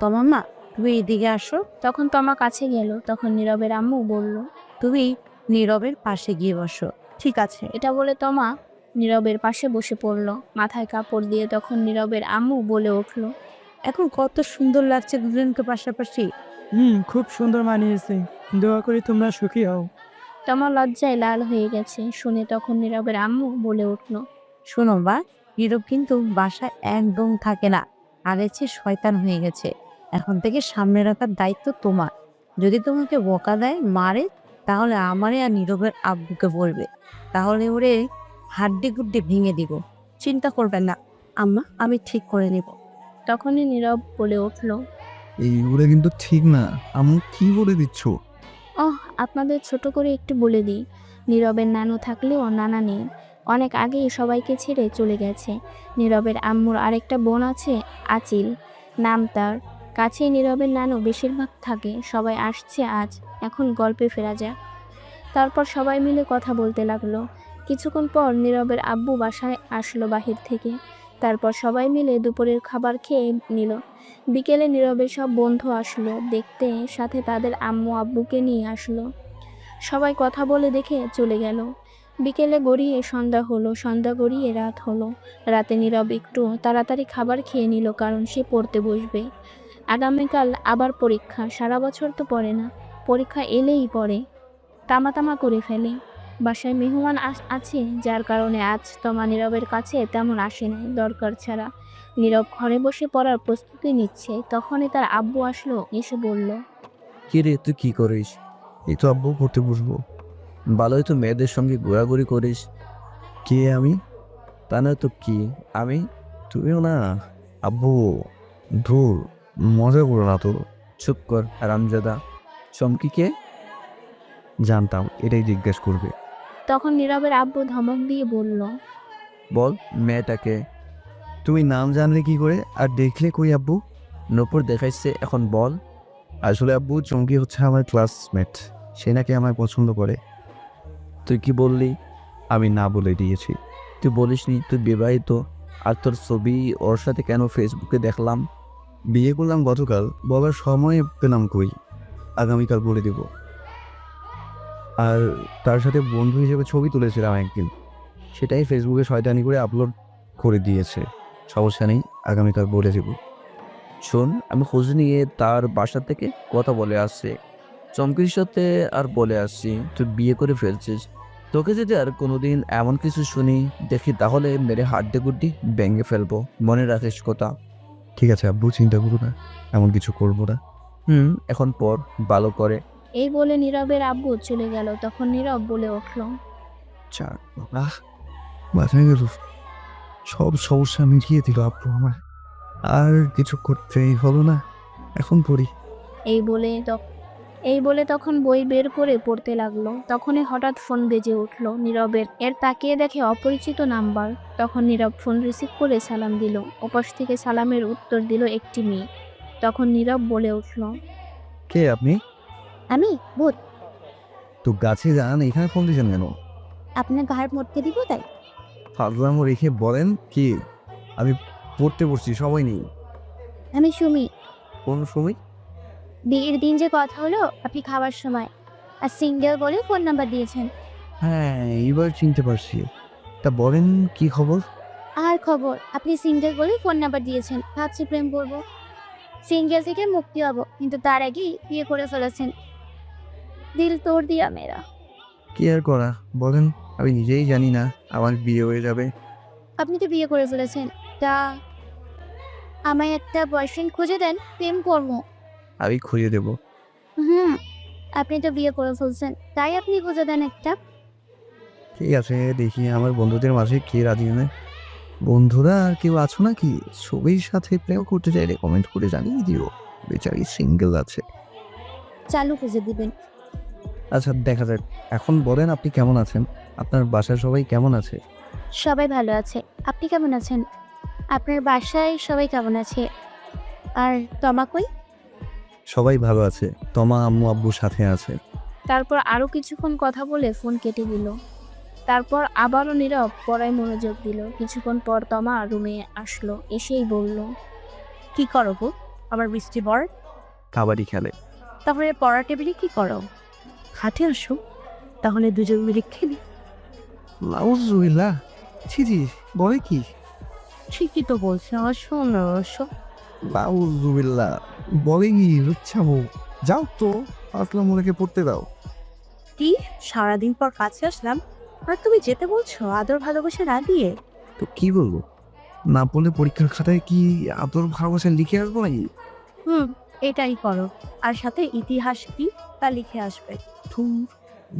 তোমার মা, তুমি এদিকে আসো। তখন তমা কাছে গেল। তখন নীরবের আম্মু বলল, তুমি নীরবের পাশে গিয়ে বসো। ঠিক আছে। এটা বলে তমা নীরবের পাশে বসে পড়ল, মাথায় কাপড় দিয়ে। তখন নীরবের আম্মু বলে উঠল, এখন কত সুন্দর লাগছে দুজনকে পাশাপাশি। খুব সুন্দর মানিয়েছে। দোয়া করি তোমরা সুখী হও। তমা লজ্জায় লাল হয়ে গেছে শুনে। তখন নীরবের আম্মু বলে উঠল, শোনো বা, নীরব কিন্তু বাসায় একদম থাকে না, আগেছে শয়তান হয়ে গেছে। এখন থেকে সামনে রাখার দায়িত্ব তোমার। যদি তোমাকে বকা দেয়, মারে, তাহলে আমারে আর নীরবের আব্বুকে বলবে, তাহলে ওরে হাড্ডি গুড্ডি ভেঙে দিব। চিন্তা করবেন না আম্মা, আমি ঠিক করে নেব। তখনই নীরব বলে উঠল, এইগুলো কিন্তু ঠিক না। আমি কি বলে দিচ্ছ? আপনাদের ছোট করে একটু বলে দিই, নীরবের নানু থাকলেও নানা নেই। অনেক আগেই সবাইকে ছেড়ে চলে গেছে। নীরবের আম্মুর আরেকটা বোন আছে, আচিল নাম তার। কাছেই নীরবের নানু বেশিরভাগ থাকে। সবাই আসছে আজ। এখন গল্পে ফেরা যাক। তারপর সবাই মিলে কথা বলতে লাগলো। কিছুক্ষণ পর নীরবের আব্বু বাসায় আসলো বাহির থেকে। তারপর সবাই মিলে দুপুরের খাবার খেয়ে নিল। বিকেলে নীরবের সব বন্ধু আসলো দেখতে, সাথে তাদের আম্মু আব্বুকে নিয়ে আসলো। সবাই কথা বলে দেখে চলে গেল। বিকেলে গড়িয়ে সন্ধ্যা হলো, সন্ধ্যা গড়িয়ে রাত হলো। রাতে নীরব একটু তাড়াতাড়ি খাবার খেয়ে নিল, কারণ সে পড়তে বসবে। আগামীকাল আবার পরীক্ষা। সারা বছর তো পড়ে না, পরীক্ষা এলেই পড়ে, তামা করে ফেলে। বাসায় মেহমান আছে, যার কারণে আজ তমা নীরবের কাছে তেমন আসে নাই দরকার ছাড়া। নীরব ঘরে বসে পড়ার প্রস্তুতি নিচ্ছে। তখনই তার আব্বু আসলো। এসে বলল, কি রে, তুই কি করিস? এই তো আব্বু, পড়তে বসবো। ভালোই তো মেয়েদের সঙ্গে ঘোরাঘুরি করিস। কে আমি? তা না তো কি, আমি। তুমিও না আব্বু, ধুর, মজা করো না তো। চুপ কর হারামজাদা। চমকিকে? জানতাম এটাই জিজ্ঞেস করবে। তখন নীরবের আব্বু ধমক দিয়ে বলল, বল মেয়েটাকে। তুমি নাম জানলে কি করে আর দেখলে কই আব্বু? নূপুর দেখাইছে, এখন বল। আসলে আব্বু চমকি হচ্ছে আমার ক্লাসমেট, সে নাকি আমায় পছন্দ করে। তুই কি বললি? আমি না বলে দিয়েছি। তুই বলিসনি তুই বিবাহিত, আর তোর ছবি ওর সাথে কেন ফেসবুকে দেখলাম? বিয়ে করলাম গতকাল, বলার সময় পেলাম কই, আগামীকাল বলে দেব। আর তার সাথে বন্ধু হিসেবে ছবি তুলেছিলাম একদিন, সেটাই ফেসবুকে শয়তানি করে আপলোড করে দিয়েছে। সমস্যা নেই, আগামীকাল বলে দেব। শোন, আমি খোঁজ নিয়ে তার বাসা থেকে কথা বলে আসছি, চমকির সাথে আর বলে আসছি তুই বিয়ে করে ফেলছিস। তোকে যদি আর কোনোদিন এমন কিছু শুনি দেখি, তাহলে মেরে হাড্ডি গুড্ডি ভেঙে ফেলবো, মনে রাখিস কথা। ঠিক আছে আব্বু, চিন্তা করো না, এমন কিছু করবো না। এখন পর ভালো করে। এই বলে নীরবের আব্বু চলে গেল। তখন নীরব বলে উঠল, চার বাঁচাই গেল, সব সমস্যা মিটিয়ে দিল আব্বু আমার। আর কিছু করতেই হলো না, এখন পড়ি। এই বলে তখন বই বের করে পড়তে লাগলো। তখনই হঠাৎ ফোন বেজে উঠল নীরবের। এর তাকিয়ে দেখে অপরিচিত নাম্বার। তখন নীরব ফোন রিসিভ করে সালাম দিল। ওপাশ থেকে সালামের উত্তর দিল একটি মেয়ে। তখন নীরব বলে উঠল, কে আপনি? আমি ভূত। তো গাছে যান, এখানে ফোন দিয়েছেন কেন? আপনার ঘাড় মটকে দিব তাই। ফাজলামো রেখে বলেন কি? আমি পড়তে বসছি, সময় নেই। আমি সুমি। কোন সময়? বিয়ের দিন যে কথা হলো আপনি খাবার সময়, আর সিঙ্গেল বলে ফোন নাম্বার দিয়েছেন। হ্যাঁ, এবার চিনতে পারছি। তা বলেন কি খবর? আর খবর, আপনি সিঙ্গেল বলে ফোন নাম্বার দিয়েছেন, ভাবছি প্রেম করবো, সিঙ্গেল থেকে মুক্তি হব, কিন্তু তার আগেই বিয়ে করে ফেলেছেন। দিল তোড় দিয়া মেরা। কি আর করা, বলেন। আমি নিজেই জানি না আমার বিয়ে হয়ে যাবে। আপনি তো বিয়ে করে ফেলেছেন, তা আমায় একটা বয়ফ্রেন্ড খুঁজে দেন, প্রেম করবো। আমি খুঁজে দেব। আপনি তো বিয়ে করে ফেলছেন, তাই আপনি খুঁজে দেন একটা। ঠিক আছে, দেখি আমার বন্ধুদের মাঝে কে রাজি হয়। বন্ধুরা আর কেউ আছো নাকি ছবির সাথে প্রেম করতে চাইলে কমেন্ট করে জানিয়ে দিও, বেচারি সিঙ্গেল আছে। চালু খুঁজে দিবেন। আচ্ছা, দেখা যাক। এখন বলেন আপনি কেমন আছেন, আপনার বাসার সবাই কেমন আছে? সবাই ভালো আছে, আপনি কেমন আছেন? আপনার বাসায় সবাই কেমন আছে? আর তমা কই? সবাই ভালো আছে, তমা আম্মু আব্বুর সাথে আছে। তারপর আরও কিছুক্ষণ কথা বলে ফোন কেটে দিল। তারপর আবারও নীরব পড়ায় মনোযোগ দিল। কিছুক্ষণ পর তমা রুমে আসলো। এসেই বলল, কি করো গো আমার বৃষ্টি বর? কাবাডি খেলে। তারপরে পড়া টেবিলে কি করো? হাতে আসো, তাহলে দুজন মিলে খেলি। লাউজুবিল্লাহ, ছি ছি, বলে কি? ঠিকই তো বলছে, আসো না আসো। লাউজুবিল্লাহ, বলে কি? লুচ্ছাবো। যাও তো, আসলাম ওনাকে পড়তে দাও। কি সারাদিন পর কাছে আসলাম আর তুমি যেতে বলছো আদর ভালোবাসা না দিয়ে? তো কি বলবো, না পড়লে পরীক্ষার খাতায় কি আদর ভালোবাসা লিখে আসবো নাকি? এটাই করো, আর সাথে ইতিহাস কি তা লিখে আসবে।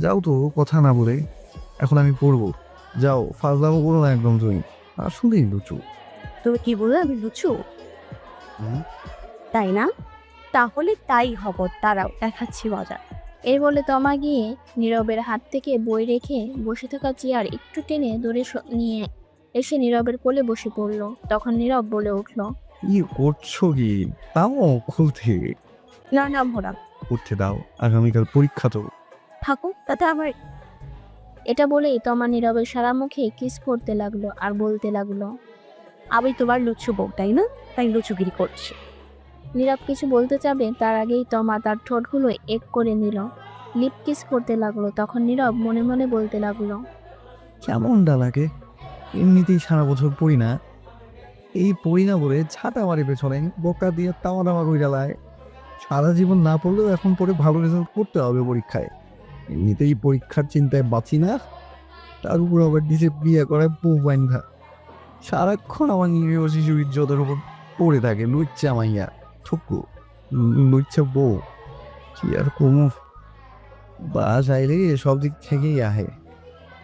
যাও তো, কথা না বলে। এখন আমি পড়বো, যাও। ফাজলামো করো না একদম তুমি, আসলেই লুচু। তুমি কি বললে আমি লুচু, তাই না? তাহলে তাই হব, তারাও দেখাচ্ছি মজা। এই বলে তমা গিয়ে নীরবের হাত থেকে বই রেখে বসে থাকা চেয়ার একটু টেনে দূরে নিয়ে এসে নীরবের কোলে বসে পড়ল। তখন নীরব বলে উঠল, কি করছো কি? তাও খুলতে না না ভোরা, উঠতে দাও, আগামীকাল পরীক্ষা তো। থাকো, তাতে আমার। এটা বলেই তমা নীরবের সারা মুখে কিস করতে লাগলো আর বলতে লাগলো, আমি তোমার লুচু বউ, তাই না? তাই লুচুগিরি করছি। নীরব কিছু বলতে যাবে তার আগেই তমা তার ঠোঁটগুলো এক করে নিল, লিপ কিস করতে লাগলো। তখন নীরব মনে মনে বলতে লাগলো, কেমনটা লাগে? এমনিতেই সারা বছর পড়ি না, এই পড়ি না বলে ছাতা মারি পেছনে, বোকা দিয়ে তামা তামা করে জ্বালায়। সারা জীবন না পড়লেও এখন পড়ে ভালো রেজাল্ট করতে হবে পরীক্ষায়। এমনিতেই পরীক্ষার চিন্তায় বাঁচি না, তার উপর আবার নিজে বিয়ে করে বউ বাইন্ধা সারাক্ষণ আমার নিরীহ শিশু ইজ্জতের উপর পড়ে থাকে। লুচ্চা মাইয়া, থুকু লুচ্চা বউ, কি আর কমু। বাস আইলে সব দিক থেকেই আহে।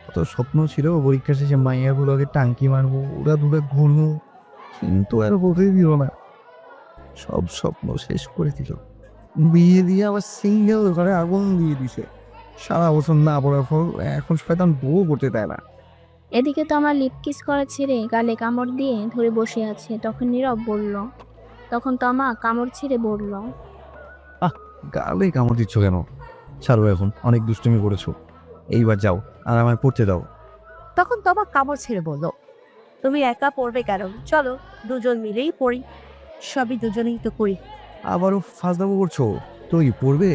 কত স্বপ্ন ছিল পরীক্ষা শেষে মাইয়াগুলোকে টাঙ্কি মারবো, ওরা দূরে ঘুরবো, কিন্তু আর বলতেই দিল না। সব স্বপ্ন শেষ করে দিল। বিয়ে দিয়ে আবার সিঙ্গেল ঘরে আগুন দিয়ে দিছে। সারা বছর না পড়ার ফল এখন শয়তান বউ করতে দেয় না। এদিকে তমা লিপ কিস করা ছেড়ে গালে কামড় দিয়ে ধরে বসে আছে। তখন নীরব বলল, তখন তমা কামড় ছিঁড়ে বলল, গালে কামড় দিচ্ছ কেন? ছাড়ো, এখন অনেক দুষ্টুমি করেছো, এইবার যাও আর আমায় পড়তে দাও। তখন তমা কামড় ছেড়ে বলল, তুমি একা পড়বে কেন? চলো দুজন মিলেই পড়ি, সবই দুজনেই তো করি। আবারও ফাজলামো করছো? তুই পড়বে?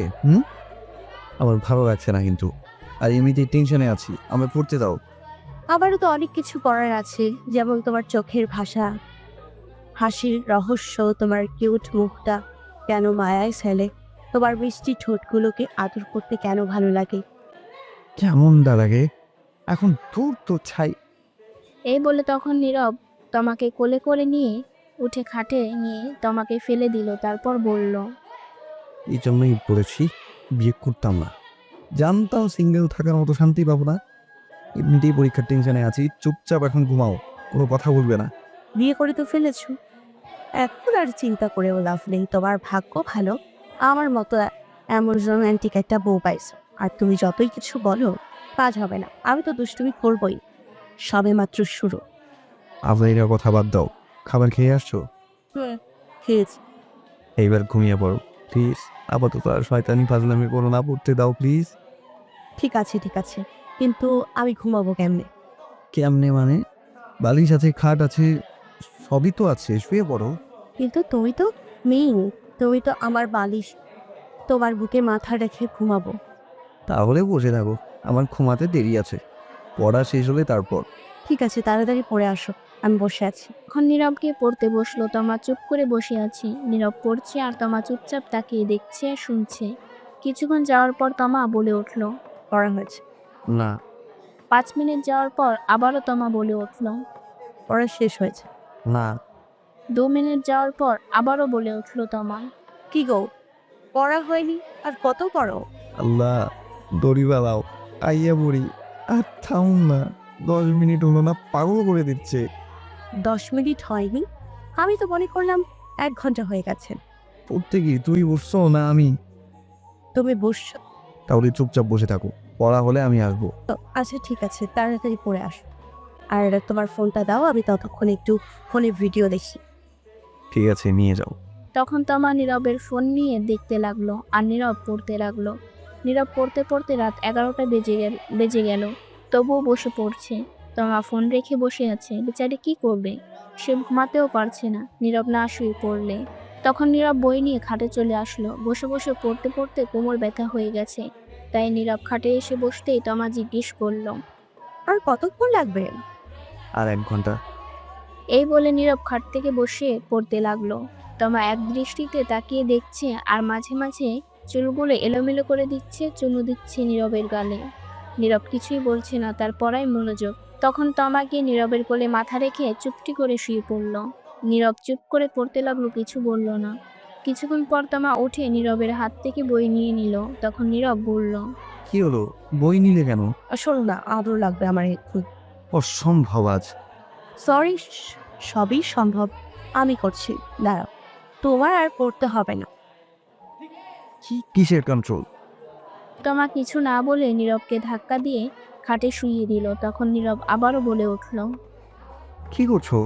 আমার ভালো লাগছে না কিন্তু, আর এমনিতেই টেনশনে আছি, আমায় পড়তে দাও। আমারও তো অনেক কিছু করার আছে, যেমন তোমার চোখের ভাষা, হাসির রহস্য, তোমার কিউট মুখটা কেন মায়ায় ফেলে, তোমার মিষ্টি ঠোঁটগুলোকে আদর করতে কেন ভালো লাগে। কেমন লাগে এখন, দূর তো ছাই। এই বলে তখন নীরব তমাকে কোলে করে নিয়ে উঠে খাটে নিয়ে তমাকে ফেলে দিল। তারপর বলল, এই জন্যই বলেছি বিয়ে করতাম না, জানতাম সিঙ্গেল থাকার মতো শান্তি পাবো না। এমনিতেই পরীক্ষার টেনশনে আছি, চুপচাপ এখন ঘুমাও, কোনো কথা বলবে না। বিয়ে করে তো ফেলেছো, এখন আর চিন্তা করেও লাভ নেই। তোমার ভাগ্য ভালো, আমার মতো এমন রোম্যান্টিক একটা বউ পাইছো। আর তুমি যতই কিছু বলো, কাজ হবে না। আমি তো দুষ্টুমি করবই, সবে মাত্র শুরু। আপনার কথা বাদ দাও, খাবার খেয়ে আসছো? খেয়েছি। এইবার ঘুমিয়ে পড়ো প্লিজ, আপাতত আর শয়তানি ফাজলামি করো না, পড়তে দাও প্লিজ। ঠিক আছে ঠিক আছে, কিন্তু আমি ঘুমাবো কেমনে? কেমনে মানে? বালিশ আছে, খাট আছে, সবই তো আছে, শুয়ে পড়ো। কিন্তু তুমি তো মেয়ে, তুমি তো আমার বালিশ, তোমার বুকে মাথা রেখে ঘুমাবো। তাহলে বসে থাকো, আমার ঘুমাতে দেরি আছে, পড়া শেষ হলে তারপর। ঠিক আছে, তাড়াতাড়ি পড়ে আসো, আমি বসে আছি। এখন নীরবকে পড়তে বসলো। তমা চুপ করে বসে আছে। নীরব পড়ছে আর তমা চুপচাপ তাকিয়ে দেখছে আর শুনছে। কিছুক্ষণ যাওয়ার পর তমা বলে উঠল, পড়া হয়েছে। না। 5 মিনিট যাওয়ার পর আবারও তমা বলে উঠল, পড়া শেষ হয়েছে। না। 2 মিনিট যাওয়ার পর আবারও বলে উঠল তমা। কি গো, পড়া হয়নি আর কত পড়ো? আল্লাহ, দড়ি বালাও, আইয়া পড়ি। আর থাম না, 10 মিনিট হলো না, পাগল করে দিচ্ছে। 10 মিনিট হয়নি? আমি তো মনে করলাম 1 ঘন্টা হয়ে গেছে। পড়তে কি তুই বসছো না আমি? তুমি বসছো? তাহলে চুপচাপ বসে থাকো, পড়া হলে আমি আসবো। আচ্ছা ঠিক আছে, তাড়াতাড়ি পড়ে আসো। আর তোমার ফোনটা দাও, আমি ততক্ষণ একটু ফোনে ভিডিও দেখি। ঠিক আছে, নিয়ে যাও। তখন তমা নীরবের ফোন নিয়ে দেখতে লাগলো আর নীরব পড়তে লাগলো। নীরব পড়তে পড়তে রাত 11টা বেজে গেল, তবুও বসে পড়ছে। তমা ফোন রেখে বসে আছে। বেচারি কি করবে, সে ঘুমাতেও পারছে না নীরব না শুয়ে পড়লে। তখন নীরব বই নিয়ে খাটে চলে আসলো। বসে বসে পড়তে পড়তে কোমর ব্যথা হয়ে গেছে, তাই নীরব খাটে এসে বসতেই তমা জিজ্ঞেস করলো, আর কতক্ষণ লাগবে? আর 1 ঘন্টা। এই বলে নীরব খাট থেকে বসে পড়তে লাগলো। তমা এক দৃষ্টিতে তাকিয়ে দেখছে আর মাঝে মাঝে চুলগুলো এলোমেলো করে দিচ্ছে, চুমু দিচ্ছে নীরবের গালে। নীরব কিছুই বলছে না, তার পড়ায় মনোযোগ। তখন তমা গিয়ে নীরবের কোলে মাথা রেখে চুপটি করে শুয়ে পড়ল। নীরব চুপ করে পড়তে লাগলো, কিছু বলল না। কিছুক্ষণ পর তমা উঠে নীরবের হাত থেকে বই নিয়ে নিল। তখন নীরব বলল, কি হলো, বই নিলে কেন? শোনো না, আদর লাগবে আমার একটু। অসম্ভব আজ। সরি, সবই সম্ভব, আমি করছি, দাঁড়াও। তোমার আর পড়তে হবে না। কিসের কন্ট্রোল? তমা কিছু না বলে নীরবকে ধাক্কা দিয়ে খাটে শুইয়ে দিল। তখন নীরব আবারও বলে উঠল। কি করছো?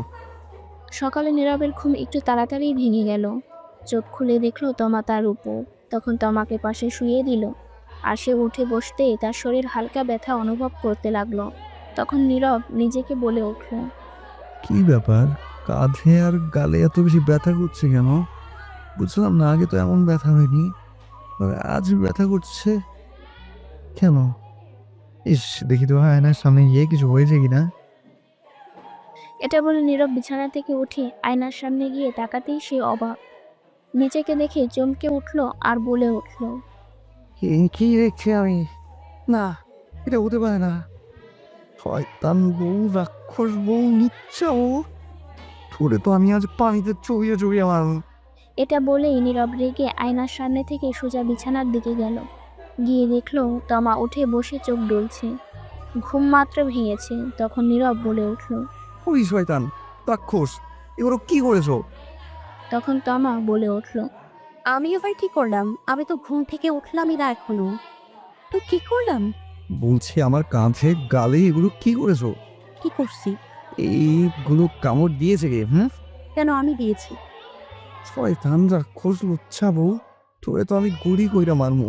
সকালে নীরবের ঘুম একটু তাড়াতাড়ি ভেঙে গেল। চোখ খুলে দেখলো তমা তার উপর। তখন তমাকে পাশে শুইয়ে দিল আর সে উঠে বসতেই তার শরীর হালকা ব্যথা অনুভব করতে লাগলো। তখন নীরব নিজেকে বলে উঠল, কি ব্যাপার, কাঁধে আর গালে এত বেশি ব্যথা করছে কেন? বুঝলাম না, আগে তো এমন ব্যথা হয়নি, আজ ব্যথা করছে কেন? ইস, দেখি তো আয়নার সামনে গিয়ে কিছু হয়েছে কিনা। এটা বলে নীরব বিছানা থেকে উঠে আয়নার সামনে গিয়ে তাকাতেই সে অবাক। নিজেকে দেখে চমকে উঠল আর বলে উঠল, কি দেখছি আমি? না, এটা হতে পারে না। শয়তান বউ, রাক্ষস বউ, নিচ্ছা ও, ধরে তো আমি আজ পানিতে চড়িয়ে চড়িয়ে মারব। এটা বলেই নীরব রেগে আয়নার সামনে থেকে সোজা বিছানার দিকে গেল। গিয়ে দেখলো তমা উঠে বসে চোখ ডলছে, ঘুম মাত্র ভেঙেছে। তখন নীরব বলে উঠল। ওই শয়তান, রাক্ষস, এগুলো কি করেছো? তখন তমা বলে উঠল, আমি এবার কি করলাম? আমি তো ঘুম থেকে উঠলামই না এখনো। তো কি করলাম? বলছি আমার কাঁধে গালে এগুলো কি করেছো? কি করছি? এইগুলো কামড় দিয়েছে কে? কেন আমি দিয়েছি? শয়তান রাক্ষস লুচ্ছা বউ, তোরে তো আমি গুড়ি কইরা মারমু।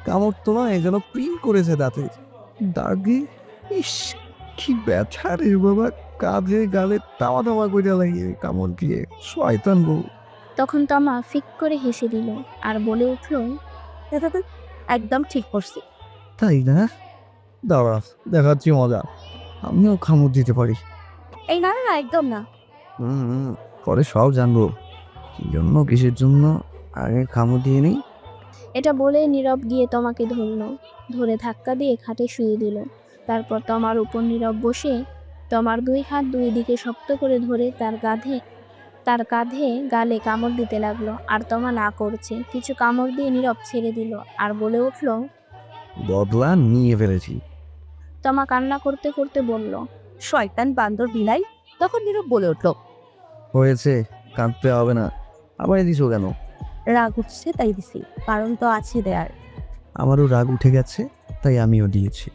কামড় তো নয়, যেন প্রিন্ট করেছে দাঁতে। দাগে ইস, কি ব্যথা রে বাবা, কাঁধে গালে তাওয়া তাওয়া কইরা লাগে কামড় দিয়ে। শয়তান বউ। তখন তমা ফিক করে হেসে দিল আর বলে উঠল, একদম ঠিক করছি। তাই না? দাঁড়া, দেখাচ্ছি মজা। আমিও কামড় দিতে পারি। এই না না না, একদম না। পরে সব জানবো কি জন্য, কিসের জন্য। আগে কামড় দিয়ে নেই। এটা বলে নীরব গিয়ে তমাকে ধরল, ধরে ধাক্কা দিয়ে খাটে শুয়ে দিল। তারপর তমার উপর নীরব বসে তমার 2 হাত 2 দিকে শক্ত করে ধরে তার কাঁধে গালে কামড় দিতে লাগলো। আর তমা না করছে, কিছু কামড় দিয়ে নীরব ছেড়ে দিল আর বলে উঠল। বদলা নিয়ে ফেলেছি। তমা কান্না করতে করতে বলল, শয়তান বান্দর বিলাই। তখন নীরব বলে উঠল, হয়েছে, কাঁদতে হবে না। আবার দিছো কেন? রাগ উঠছে তাই দিছি, কারণ তো আছে দেয়ার। আমারও রাগ উঠে গেছে, তাই আমিও দিয়েছি।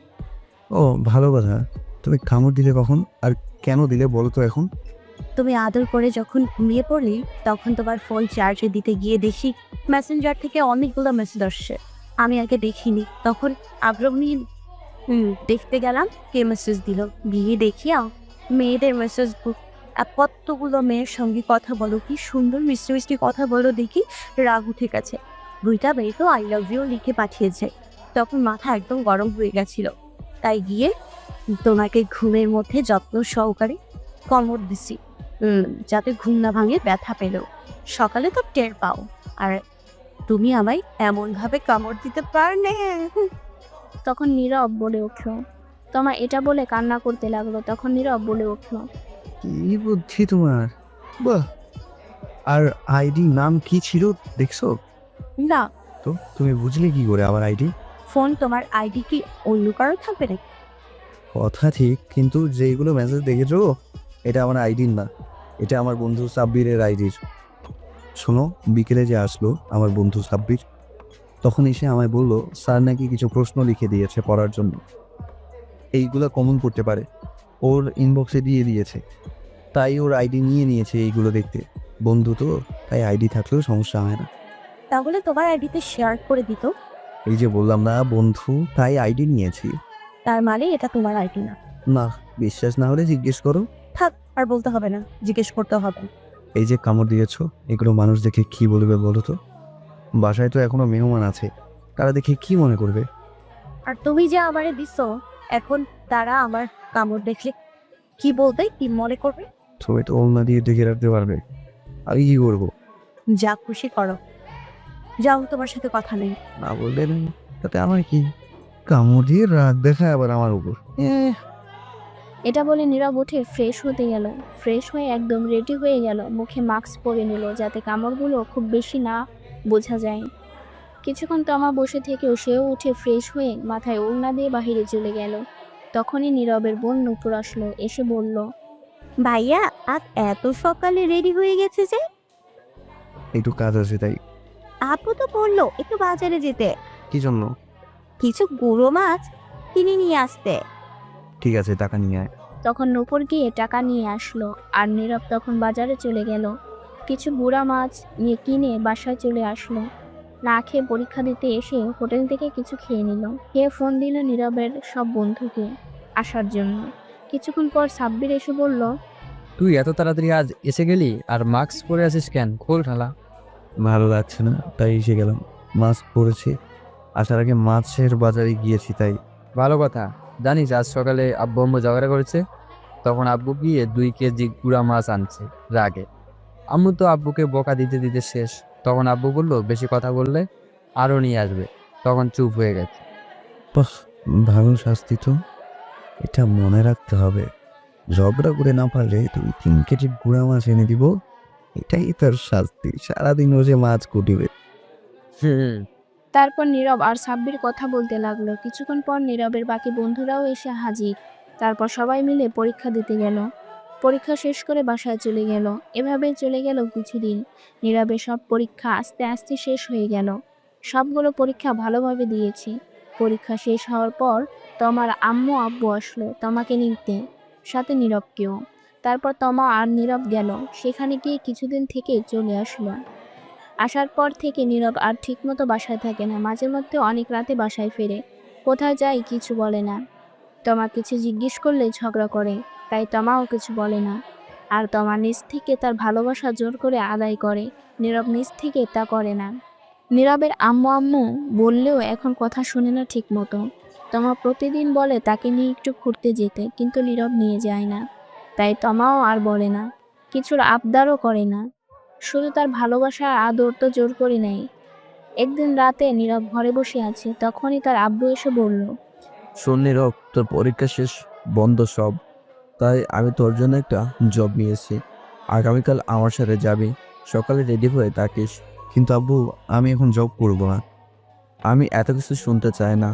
ও ভালো কথা, তুমি কামড় দিলে কখন আর কেন দিলে বলো তো এখন? তুমি আদর করে যখন ঘুমিয়ে পড়লি, তখন তোমার ফোন চার্জে দিতে গিয়ে দেখি মেসেঞ্জার থেকে অনেকগুলো মেসেজ আসছে। আমি আগে দেখিনি, তখন আগ্রহ নিয়ে দেখতে গেলাম কে মেসেজ দিল। গিয়ে দেখি মেয়েদের মেসেজ বুক। কতগুলো মেয়ের সঙ্গে কথা বলো, কি সুন্দর মিষ্টি মিষ্টি কথা বলো দেখি। রাগ উঠে গেছে। 2টা মেয়ে তো আই লাভ ইউ লিখে পাঠিয়েছে। তখন মাথা একদম গরম হয়ে গেছিল, তাই গিয়ে তোমাকে ঘুমের মধ্যে যত্ন সহকারে কামড় দিছি, যাতে ঘুম না ভাঙে, ব্যথা পেলেও সকালে তো টের পাও। আর তুমি আমায় এমনভাবে কামড় দিতে পারলে। তখন নীরব বলে উঠল। তমা এটা বলে কান্না করতে লাগলো। তখন নীরব বলে উঠল, কি বুদ্ধি তোমার, বাহ। আর আইডি নাম কি ছিল দেখছো? না, তো তুমি বুঝলে কি করে আমার আইডি? ফোন তোমার আইডি কি অন্য কারো থাকবে নাকি? কথা ঠিক, কিন্তু যেইগুলো মেসেজ দেখেছো এটা আমার আইডির না, এটা আমার বন্ধু সাব্বিরের আইডির। শোনো, বিকেলে যে আসলো আমার বন্ধু সাব্বির, তখন এসে আমায় বললো স্যার নাকি কিছু প্রশ্ন লিখে দিয়েছে পড়ার জন্য, এইগুলো কমন করতে পারে, ওর ইনবক্সে দিয়ে দিয়েছে। তাই ওর আইডি নিয়ে নিয়েছে এইগুলো দেখতে। বন্ধু তো, তাই আইডি থাকলেও সমস্যা হয় না। তাহলে তোমার আইডিতে শেয়ার করে দিত। এই যে বললাম না বন্ধু, তাই আইডি নিয়েছি। তার মানে এটা তোমার আইডি না। না, বিশ্বাস না হলে জিজ্ঞেস করো। থাক, আর বলতে হবে না, জিজ্ঞেস করতে হবে না। এই যে কামড় দিয়েছো, এগুলো মানুষ দেখে কি বলবে বলো তো? বাসায় তো এখনো মেহমান আছে, তারা দেখে কি মনে করবে? আর তুমি যে আমারে দিছো, এখন তারা আমার কামড় দেখলে কি বলবে, কি মনে করবে? তুমি তো ওলনা দিয়ে ঢেকে রাখতে পারবে, আমি কি করবো? যা খুশি করো, যাও, তোমার সাথে কথা নেই। না বললে নেই, তাতে আমার কি? কামড় দিয়ে রাগ দেখায় আবার আমার উপর। এটা বলে নীরব উঠে ফ্রেশ হতে গেল। ফ্রেশ হয়ে একদম রেডি হয়ে গেল, মুখে মাস্ক পরে নিল যাতে কামড়গুলো খুব বেশি না বোঝা যায়। কিছুক্ষণ তমা বসে থেকেও সেও উঠে ফ্রেশ হয়ে মাথায় ওড়না দিয়ে বাহিরে চলে গেল। তখনই নীরবের বোন নূপুর আসলো, এসে বলল, ভাইয়া আজ এত সকালে রেডি হয়ে গেছে যে? একটু কাজ আছে তাই। আপু তো বললো একটু বাজারে যেতে, কি জন্য? কিছু গুঁড়ো মাছ কিনে নিয়ে আসতে। ঠিক আছে, টাকা নিয়ে আয়। তখন নূপুর গিয়ে টাকা নিয়ে আসলো আর নীরব তখন বাজারে চলে গেল। কিছু গুঁড়া মাছ নিয়ে কিনে বাসায় চলে আসলো। না খেয়ে পরীক্ষা দিতে এসে হোটেল থেকে কিছু খেয়ে নিল। খেয়ে ফোন দিল নীরবের সব বন্ধুকে আসার জন্য। কিছুক্ষণ পর সাব্বির এসে বলল, তুই এত তাড়াতাড়ি আজ এসে গেলি, আর মাস্ক পরে আছিস কেন? খোল ঠালা। ভালো লাগছে না, তাই এসে গেলাম। মাস্ক পরেছি, আসার আগে মাছের বাজারে গিয়েছি তাই। ভালো কথা। জানিস আজ সকালে আব্বু আম্মু ঝগড়া করেছে, তখন আব্বু গিয়ে 2 কেজি গুঁড়া মাছ আনছে রাগে। আম্মু তো আব্বুকে বকা দিতে দিতে শেষ। তখন আব্বু বলল বেশি কথা বললে আরও নিয়ে আসবে, তখন চুপ হয়ে গেছে। বাহ, ভালো শাস্তি তো, এটা মনে রাখতে হবে। ঝগড়া করে না পারলে 2-3 কেজি গুঁড়া মাছ এনে দিব, এটাই তার শাস্তি। সারাদিন ও যে মাছ কুটিবে। তারপর নীরব আর সাব্বির কথা বলতে লাগলো। কিছুক্ষণ পর নীরবের বাকি বন্ধুরাও এসে হাজির। তারপর সবাই মিলে পরীক্ষা দিতে গেল। পরীক্ষা শেষ করে বাসায় চলে গেল। এভাবে চলে গেল কিছুদিন। নীরবের সব পরীক্ষা আস্তে আস্তে শেষ হয়ে গেল। সবগুলো পরীক্ষা ভালোভাবে দিয়েছি। পরীক্ষা শেষ হওয়ার পর তমার আম্মু আব্বু আসলো তমাকে নিতে। সাথে নীরবকেও। তারপর তমা আর নীরব গেল। সেখানে গিয়ে কিছুদিন থেকে চলে আসলো। আসার পর থেকে নীরব আর ঠিকমতো বাসায় থাকে না, মাঝে মধ্যে অনেক রাতে বাসায় ফেরে। কোথায় যায় কিছু বলে না। তমা কিছু জিজ্ঞেস করলে ঝগড়া করে, তাই তমাও কিছু বলে না। আর তমা নিজ থেকে তার ভালোবাসা জোর করে আদায় করে, নীরব নিজ থেকে তা করে না। নীরবের আম্মু আম্মু বললেও এখন কথা শোনে না ঠিক মতো। তমা প্রতিদিন বলে তাকে নিয়ে একটু ঘুরতে যেতে, কিন্তু নীরব নিয়ে যায় না। তাই তমাও আর বলে না, কিছুর আবদারও করে না, শুধু তার ভালোবাসা আর আদর তো জোর করে নেয়। একদিন রাতে নীরব ঘরে বসে আছে, তখনই তার আব্বু এসে বলল, শোন নীরব, তোর পরীক্ষা শেষ, বন্ধ সব, তাই আমি তোর জন্য একটা জব নিয়েছি। আগামীকাল আমার সাথে যাবি, সকালে রেডি হয়ে থাকিস। কিন্তু আব্বু, আমি এখন জব করব না। আমি এত কিছু শুনতে চাই না,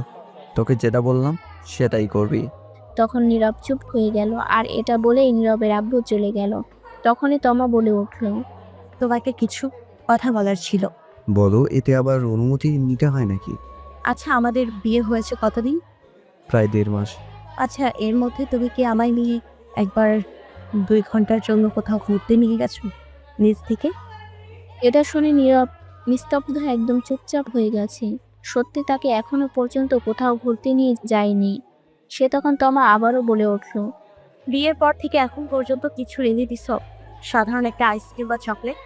তোকে যেটা বললাম সেটাই করবি। তখন নীরব চুপ হয়ে গেল। আর এটা বলেই নীরবের আব্বু চলে গেল। তখনই তমা বলে উঠল, তোমাকে কিছু কথা বলার ছিল। বলো, এতে আবার অনুমতি নিতে হয় নাকি? আচ্ছা, আমাদের বিয়ে হয়েছে কতদিন? প্রায় 1.5 মাস। আচ্ছা, এর মধ্যে তুমি কি আমায় নিয়ে একবার 2 ঘন্টার জন্য কোথাও ঘুরতে নিয়ে গেছো নিজ থেকে? এটা শুনে নীরব নিস্তব্ধ হয়ে একদম চুপচাপ হয়ে গেছে। সত্যি তাকে এখনো পর্যন্ত কোথাও ঘুরতে নিয়ে যায়নি। সে তখন তমা আবারও বলে উঠল, বিয়ের পর থেকে এখন পর্যন্ত কিছু এনে দিছ? সাধারণ একটা আইসক্রিম বা চকলেট?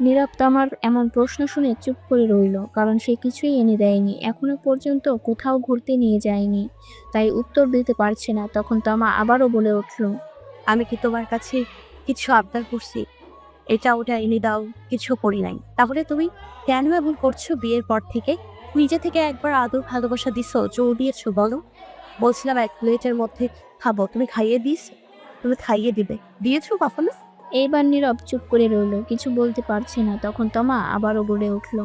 নীরব তমার এমন প্রশ্ন শুনে চুপ করে রইল, কারণ সে কিছুই এনে দেয়নি, এখনো পর্যন্ত কোথাও ঘুরতে নিয়ে যায়নি, তাই উত্তর দিতে পারছে না। তখন তমা আবারও বলে উঠল, আমি কি তোমার কাছে কিছু আবদার করছি? এটা ওটা এনে দাও, কিছু করি নাই। তাহলে তুমি কেন এমন করছো? বিয়ের পর থেকে নিজে থেকে একবার আদর ভালোবাসা দিছো, জোর দিয়েছো? বলো। বলছিলাম 1 প্লেটের মধ্যে খাবো, তুমি খাইয়ে দিস, তুমি খাইয়ে দিয়েছো কখনো? এইবার নীরব চুপ করে রইল, কিছু বলতে পারছে না। তখন তমা আবারও বলে উঠল,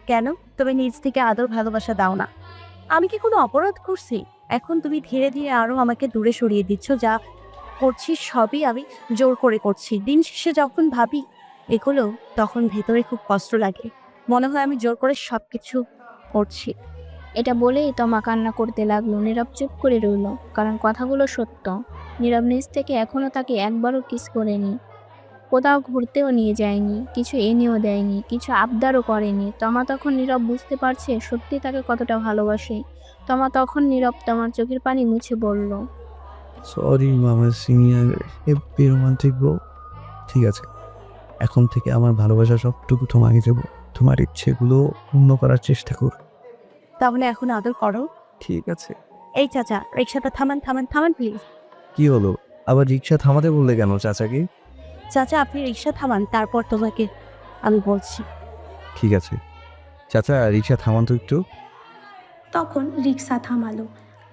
কেন তুমি নিজ থেকে আদর ভালোবাসা দাও না? আমি কি কোনো অপরাধ করছি? এখন তুমি ধীরে ধীরে আরো আমাকে দূরে সরিয়ে দিচ্ছ। যা করছি সবই আমি জোর করে করছি। দিন শেষে যখন ভাবি এগুলো, তখন ভেতরে খুব কষ্ট লাগে। মনে হয় আমি জোর করে সবকিছু করছি। এটা বলেই তমা কান্না করতে লাগলো। নীরব চুপ করে রইল, কারণ কথাগুলো সত্য। নীরব নিজ থেকে এখনো তাকে একবারও কিস করেনি, কোথাও ঘুরতেও নিয়ে যায়নি, কিছু এনেও দেয়নি, কিছু আবদারও করেনি। তমা তখন নীরব বুঝতে পারছে সত্যি তাকে কতটা ভালোবাসে। তমা তখন নীরব তোমার চোখের পানি মুছে বলল, সরি মামা সিনিয়র, হেব্বি রোমান্টিক ব্রো। ঠিক আছে, এখন থেকে আমার ভালোবাসা সবটুকু তোমাকে দেবো। তোমার ইচ্ছেগুলো পূর্ণ করার চেষ্টা কর। তাহলে এখন আদর করো। ঠিক আছে। এই চাচা, রিক্সাটা থামান থামান থামান প্লিজ। কি হলো, আবার রিক্সা থামাতে বললে কেন চাচাকে? চাচা, আপনি রিক্সা থামান, তারপর তোমাকে আমি বলছি। ঠিক আছে চাচা, রিক্সা থামান তো একটু। তখন রিক্সা থামালো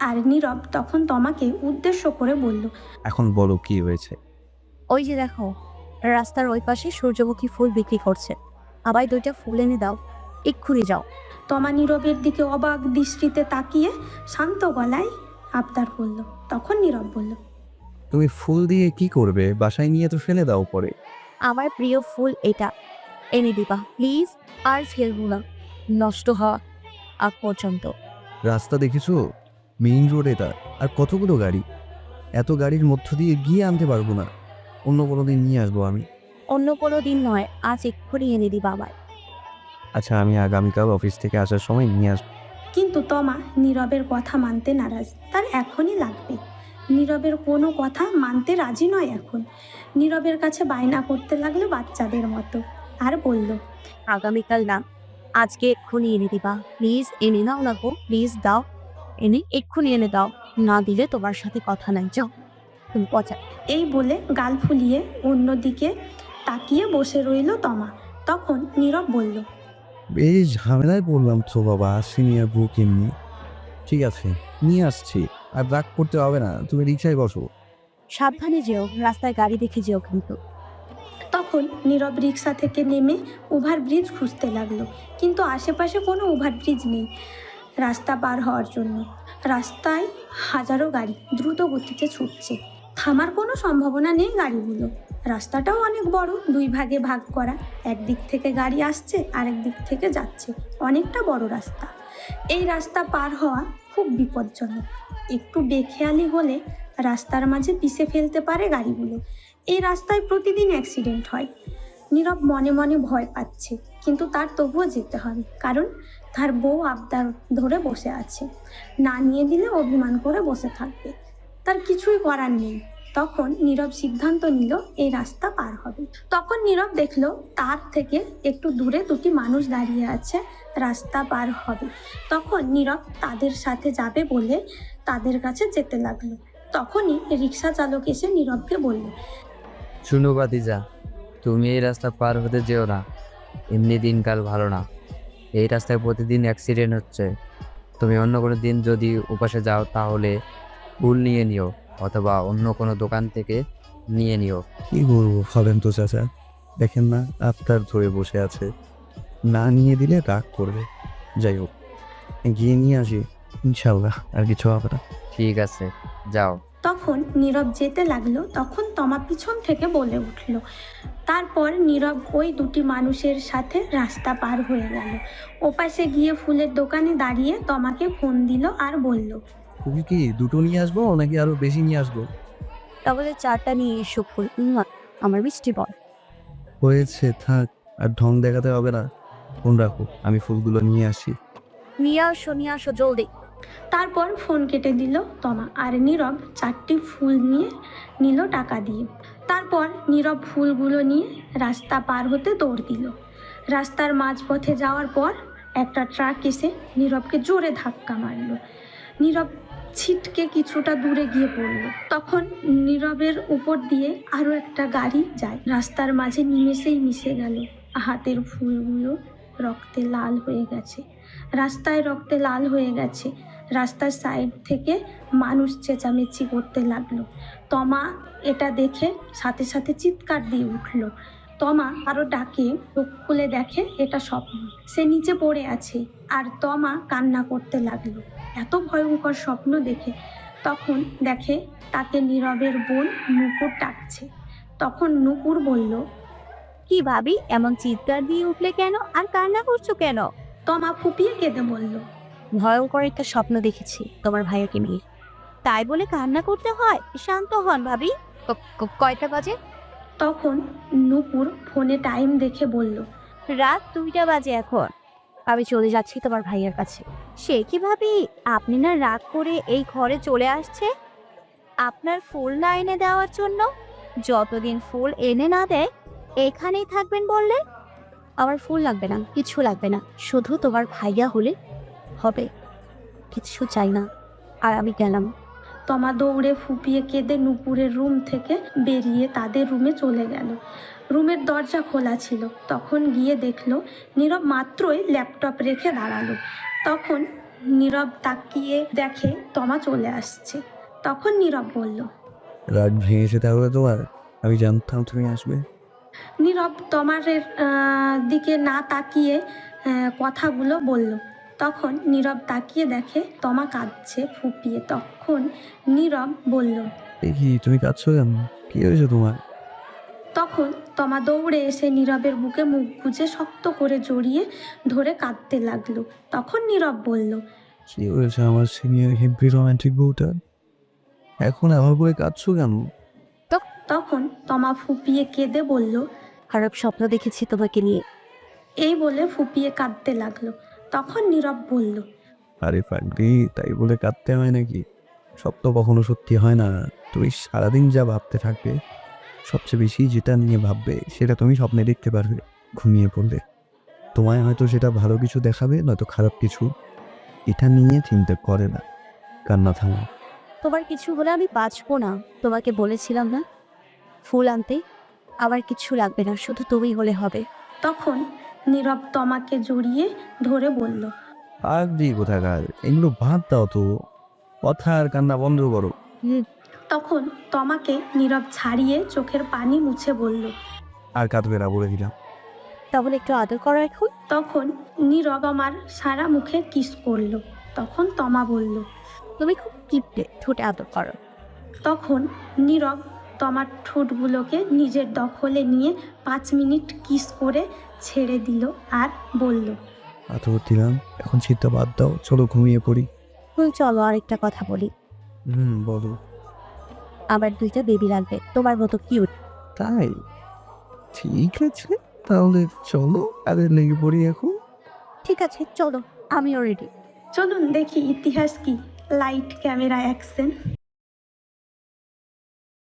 আর নীরব তখন তমাকে উদ্দেশ্য করে বলল, এখন বলো কি হয়েছে। ওই যে দেখো, রাস্তার ওই পাশে সূর্যমুখী ফুল বিক্রি করছে, আবার 2টা ফুল এনে দাও, এক্ষুনি যাও। তমা নীরবের দিকে অবাক দৃষ্টিতে তাকিয়ে শান্ত গলায় আবদার করল। তখন নীরব বলল, তুমি ফুল দিয়ে কি করবে? বাসায় নিয়ে তো ফেলে দাও পরে। আমার প্রিয় ফুল এটা, এনে দিবা প্লিজ। আর ফেলবো না নষ্ট হওয়া আগ পর্যন্ত। রাস্তা দেখেছো? মেইন রোড এটা, আর কতগুলো গাড়ি। এত গাড়ির মধ্য দিয়ে গিয়ে আনতে পারবো না, অন্য কোনো দিন নিয়ে আসবো আমি। অন্য কোনো দিন নয়, আজ এক্ষুনি এনে দিবা আমায়। আচ্ছা, আমি আগামীকাল অফিস থেকে আসার সময় নিয়ে আসবো। কিন্তু তমা নীরবের কথা মানতে নারাজ, তার এখনই লাগবে। নীরবের কোনো কথা মানতে রাজি নয় এখন। নীরবের কাছে বায়না করতে লাগলো বাচ্চাদের মতো আর বলল, আগামীকাল না, আজকে এক্ষুনি এনে দিবা প্লিজ। এনে নাও না গো, প্লিজ দাও, এনে এক্ষুনি এনে দাও। না দিলে তোমার সাথে কথা নাই, যাও তুমি পচা। এই বলে গাল ফুলিয়ে অন্যদিকে তাকিয়ে বসে রইল তমা। তখন নীরব বলল, বেশ ঝামেলায় পড়লাম তো বাবা, সিনিয়র বুকে নিয়ে। ঠিক আছে, নিয়ে আসছি, আর রাগ করতে হবে না, তুমি রিক্সায় বসো। সাবধানে যেও, রাস্তায় গাড়ি দেখে যেও কিন্তু। তখন নীরব রিক্সা থেকে নেমে ওভারব্রিজ খুঁজতে লাগলো, কিন্তু আশেপাশে কোনো ওভারব্রিজ নেই রাস্তা পার হওয়ার জন্য। রাস্তায় হাজারো গাড়ি দ্রুত গতিতে ছুটছে, থামার কোনো সম্ভাবনা নেই গাড়িগুলো। রাস্তাটাও অনেক বড়, 2 ভাগে ভাগ করা। একদিক থেকে গাড়ি আসছে, আরেক দিক থেকে যাচ্ছে। অনেকটা বড় রাস্তা। এই রাস্তা পার হওয়া খুব বিপজ্জনক। একটু বেখেয়ালি হলে রাস্তার মাঝে পিষে ফেলতে পারে গাড়িগুলো। এই রাস্তায় প্রতিদিন অ্যাক্সিডেন্ট হয়। নীরব মনে মনে ভয় পাচ্ছে, কিন্তু তার তবুও যেতে হবে, কারণ তার বউ আবদার ধরে বসে আছে। না নিয়ে দিলে অভিমান করে বসে থাকবে, তার কিছুই করার নেই। তখন নীরব সিদ্ধান্ত নিল এই রাস্তা পার হবে। তখন নীরব দেখলো তার থেকে একটু দূরে দুটি মানুষ দাঁড়িয়ে আছে, রাস্তা পার হবে। তখন নীরব তাদের সাথে যাবে বলে তাদের কাছে যেতে লাগলো। তখনই রিক্সা চালক এসে নীরবকে বলল, শুনো ভাতিজা, তুমি এই রাস্তা পার হতে যেও না, এমনি দিনকাল ভালো না। এই রাস্তায় প্রতিদিন অ্যাক্সিডেন্ট হচ্ছে। তুমি অন্য কোনো দিন যদি উপাসে যাও তাহলে ফুল নিয়ে নিও, অথবা অন্য কোনো দোকান থেকে নিয়ে নিও। কি করবো ভাবেন তো চাচা, দেখেন না আবদার ধরে বসে আছে, না নিয়ে দিলে রাগ করবে। যাই হোক, গিয়ে নিয়ে আসি, ইনশাল্লাহ আর কিছু হবে না। ঠিক আছে, যাও। তখন নীরব যেতে লাগলো। তখন তমা পিছন থেকে বলে উঠল। তারপর নীরব ওই দুটি মানুষের সাথে রাস্তা পার হয়ে গেল। ওপাশে গিয়ে ফুলের দোকানে দাঁড়িয়ে তমাকে ফোন দিল আর বলল, তুমি কি দুটো নিয়ে আসবো নাকি আরো বেশি নিয়ে আসবো? তাহলে 4টা নিয়ে এসো ফুল। আমার মিষ্টি বল। হয়েছে, থাক, আর ঢং দেখাতে হবে না। ফোন রাখো, আমি ফুলগুলো নিয়ে আসি। নিয়ে আসো জলদি। তারপর ফোন কেটে দিল তমা, আর নীরব 4টি ফুল নিয়ে নিল টাকা দিয়ে। তারপর নীরব ফুলগুলো নিয়ে রাস্তা পার হতে দৌড় দিল। রাস্তার মাঝপথে যাওয়ার পর একটা ট্রাক এসে নীরবকে জোরে ধাক্কা মারল। নীরব ছিটকে কিছুটা দূরে গিয়ে পড়ল। তখন নীরবের উপর দিয়ে আরও একটা গাড়ি যায়। রাস্তার মাঝে নিমেষেই মিশে গেল। হাতের ফুলগুলো রক্তে লাল হয়ে গেছে, রাস্তায় রক্তে লাল হয়ে গেছে। রাস্তার সাইড থেকে মানুষ চেঁচামেচি করতে লাগলো। তমা এটা দেখে সাথে সাথে চিৎকার দিয়ে উঠল। তমা আরও ডাকে, চোখ খুলে দেখে এটা স্বপ্ন। সে নিচে পড়ে আছে আর তমা কান্না করতে লাগলো এত ভয়ঙ্কর স্বপ্ন দেখে। তখন দেখে তাকে নীরবের বোন নূপুর ডাকছে। তখন নূপুর বলল, কি ভাবি, এমন চিৎকার দিয়ে উঠলে কেন আর কান্না করছো কেন? তমা ফুপিয়ে কেঁদে বলল, ভয়ঙ্কর একটা স্বপ্ন দেখেছি তোমার ভাইয়াকে নিয়ে। তাই বলে কান্না করতে হয়? শান্ত হন ভাবি। কয়টা বাজে? তখন নূপুর ফোনে টাইম দেখে বলল, রাত 2টা বাজে এখন। আমি চলে যাচ্ছি তোমার ভাইয়ার কাছে। সে কি ভাবি, আপনি না রাগ করে এই ঘরে চলে আসছে আপনার ফুল না এনে দেওয়ার জন্য? যতদিন ফুল এনে না দেয় এখানেই থাকবেন বললেন। আমার ফুল লাগবে না, কিছু লাগবে না, শুধু তোমার ভাইয়া হলে হবে, কিছু চাই না। আর আমি গেলাম। তমা দৌড়ে ফুপিয়ে কেঁদে নূপুরের রুম থেকে বেরিয়ে তাদের রুমে চলে গেল। রুমের দরজা খোলা ছিল। তখন গিয়ে দেখলো নীরব মাত্রই ল্যাপটপ রেখে দাঁড়ালো। তখন নীরব তাকিয়ে দেখে তমা চলে আসছে। তখন নীরব বলল, রাগ ভেঙেছে তাহলে তোমার? আমি জানতাম তুমি আসবে। নীরব তমারের দিকে না তাকিয়ে কথাগুলো বলল। তখন নীরব তাকিয়ে দেখে তমা কাঁদছে ফুপিয়ে। তখন নীরব বলল, দেখি তুমি কাঁদছো কেন? কি হয়েছে তোমার? তখন তমা দৌড়ে এসে নীরবের বুকে মুখ গুজে শক্ত করে জড়িয়ে ধরে কাঁদতে লাগলো। তখন নীরব বলল, কি হয়েছে আমার সিনিয়র হেভি রোমান্টিক বউটা? এখন আমার বই কাঁদছো কেন? তখন তমা ফুপিয়ে কেঁদে বলল, খারাপ স্বপ্ন দেখেছি তোমাকে নিয়ে। এই বলে ফুপিয়ে কাঁদতে লাগলো। তখন নীরব বলল, আরে পাগলি, তাই বলে কাঁদতে হয় নাকি? সব তো কখনো সত্যি হয় না। তুমি সারাদিন যা ভাবতে থাকবে, সবচেয়ে বেশি যেটা নিয়ে ভাববে সেটা তুমি স্বপ্নে দেখতে পারবে ঘুমিয়ে পড়লে। তোমায় হয়তো সেটা ভালো কিছু দেখাবে, নয়তো খারাপ কিছু। এটা নিয়ে চিন্তা করে না, কান্না থামা। তোমার কিছু হলে আমি বাঁচবো না, তোমাকে বলেছিলাম না ফুল আনতে। আমার কিছু লাগবে না, শুধু তুমি হলে হবে। তখন নীরব তমাকে জড়িয়ে ধরে বলল, আর দি কোথাকার, এগুলো বাদ দাও তো, কথা আর কান্না বন্ধ করো। তখন তমাকে নীরব ছাড়িয়ে চোখের পানি মুছে বলল, আর কাঁদবে না বলে দিলাম। তাহলে একটু আদর করো এখন। তখন নীরব আমার সারা মুখে কিস করলো। তখন তমা বলল, তুমি খুব কিপটে, ঠোঁটে আদর করো। তখন নীরব তমার ঠোঁটগুলোকে নিজের দখলে নিয়ে 5 মিনিট কিস করে ছেড়ে দিল আর বলল, আদর দিলাম, এখন চিন্তা বাদ দাও, চলো ঘুমিয়ে পড়ি। চলো আরেকটা কথা বলি। বলো। আবার 2টা বেবি লাগবে তোমার মতো কিউট। তাই ঠিক আছে, তাহলে চলো তাদের লেগে পড়ি এখন। ঠিক আছে চলো, আমিও রেডি। চলুন দেখি ইতিহাস কি। Light, camera, action.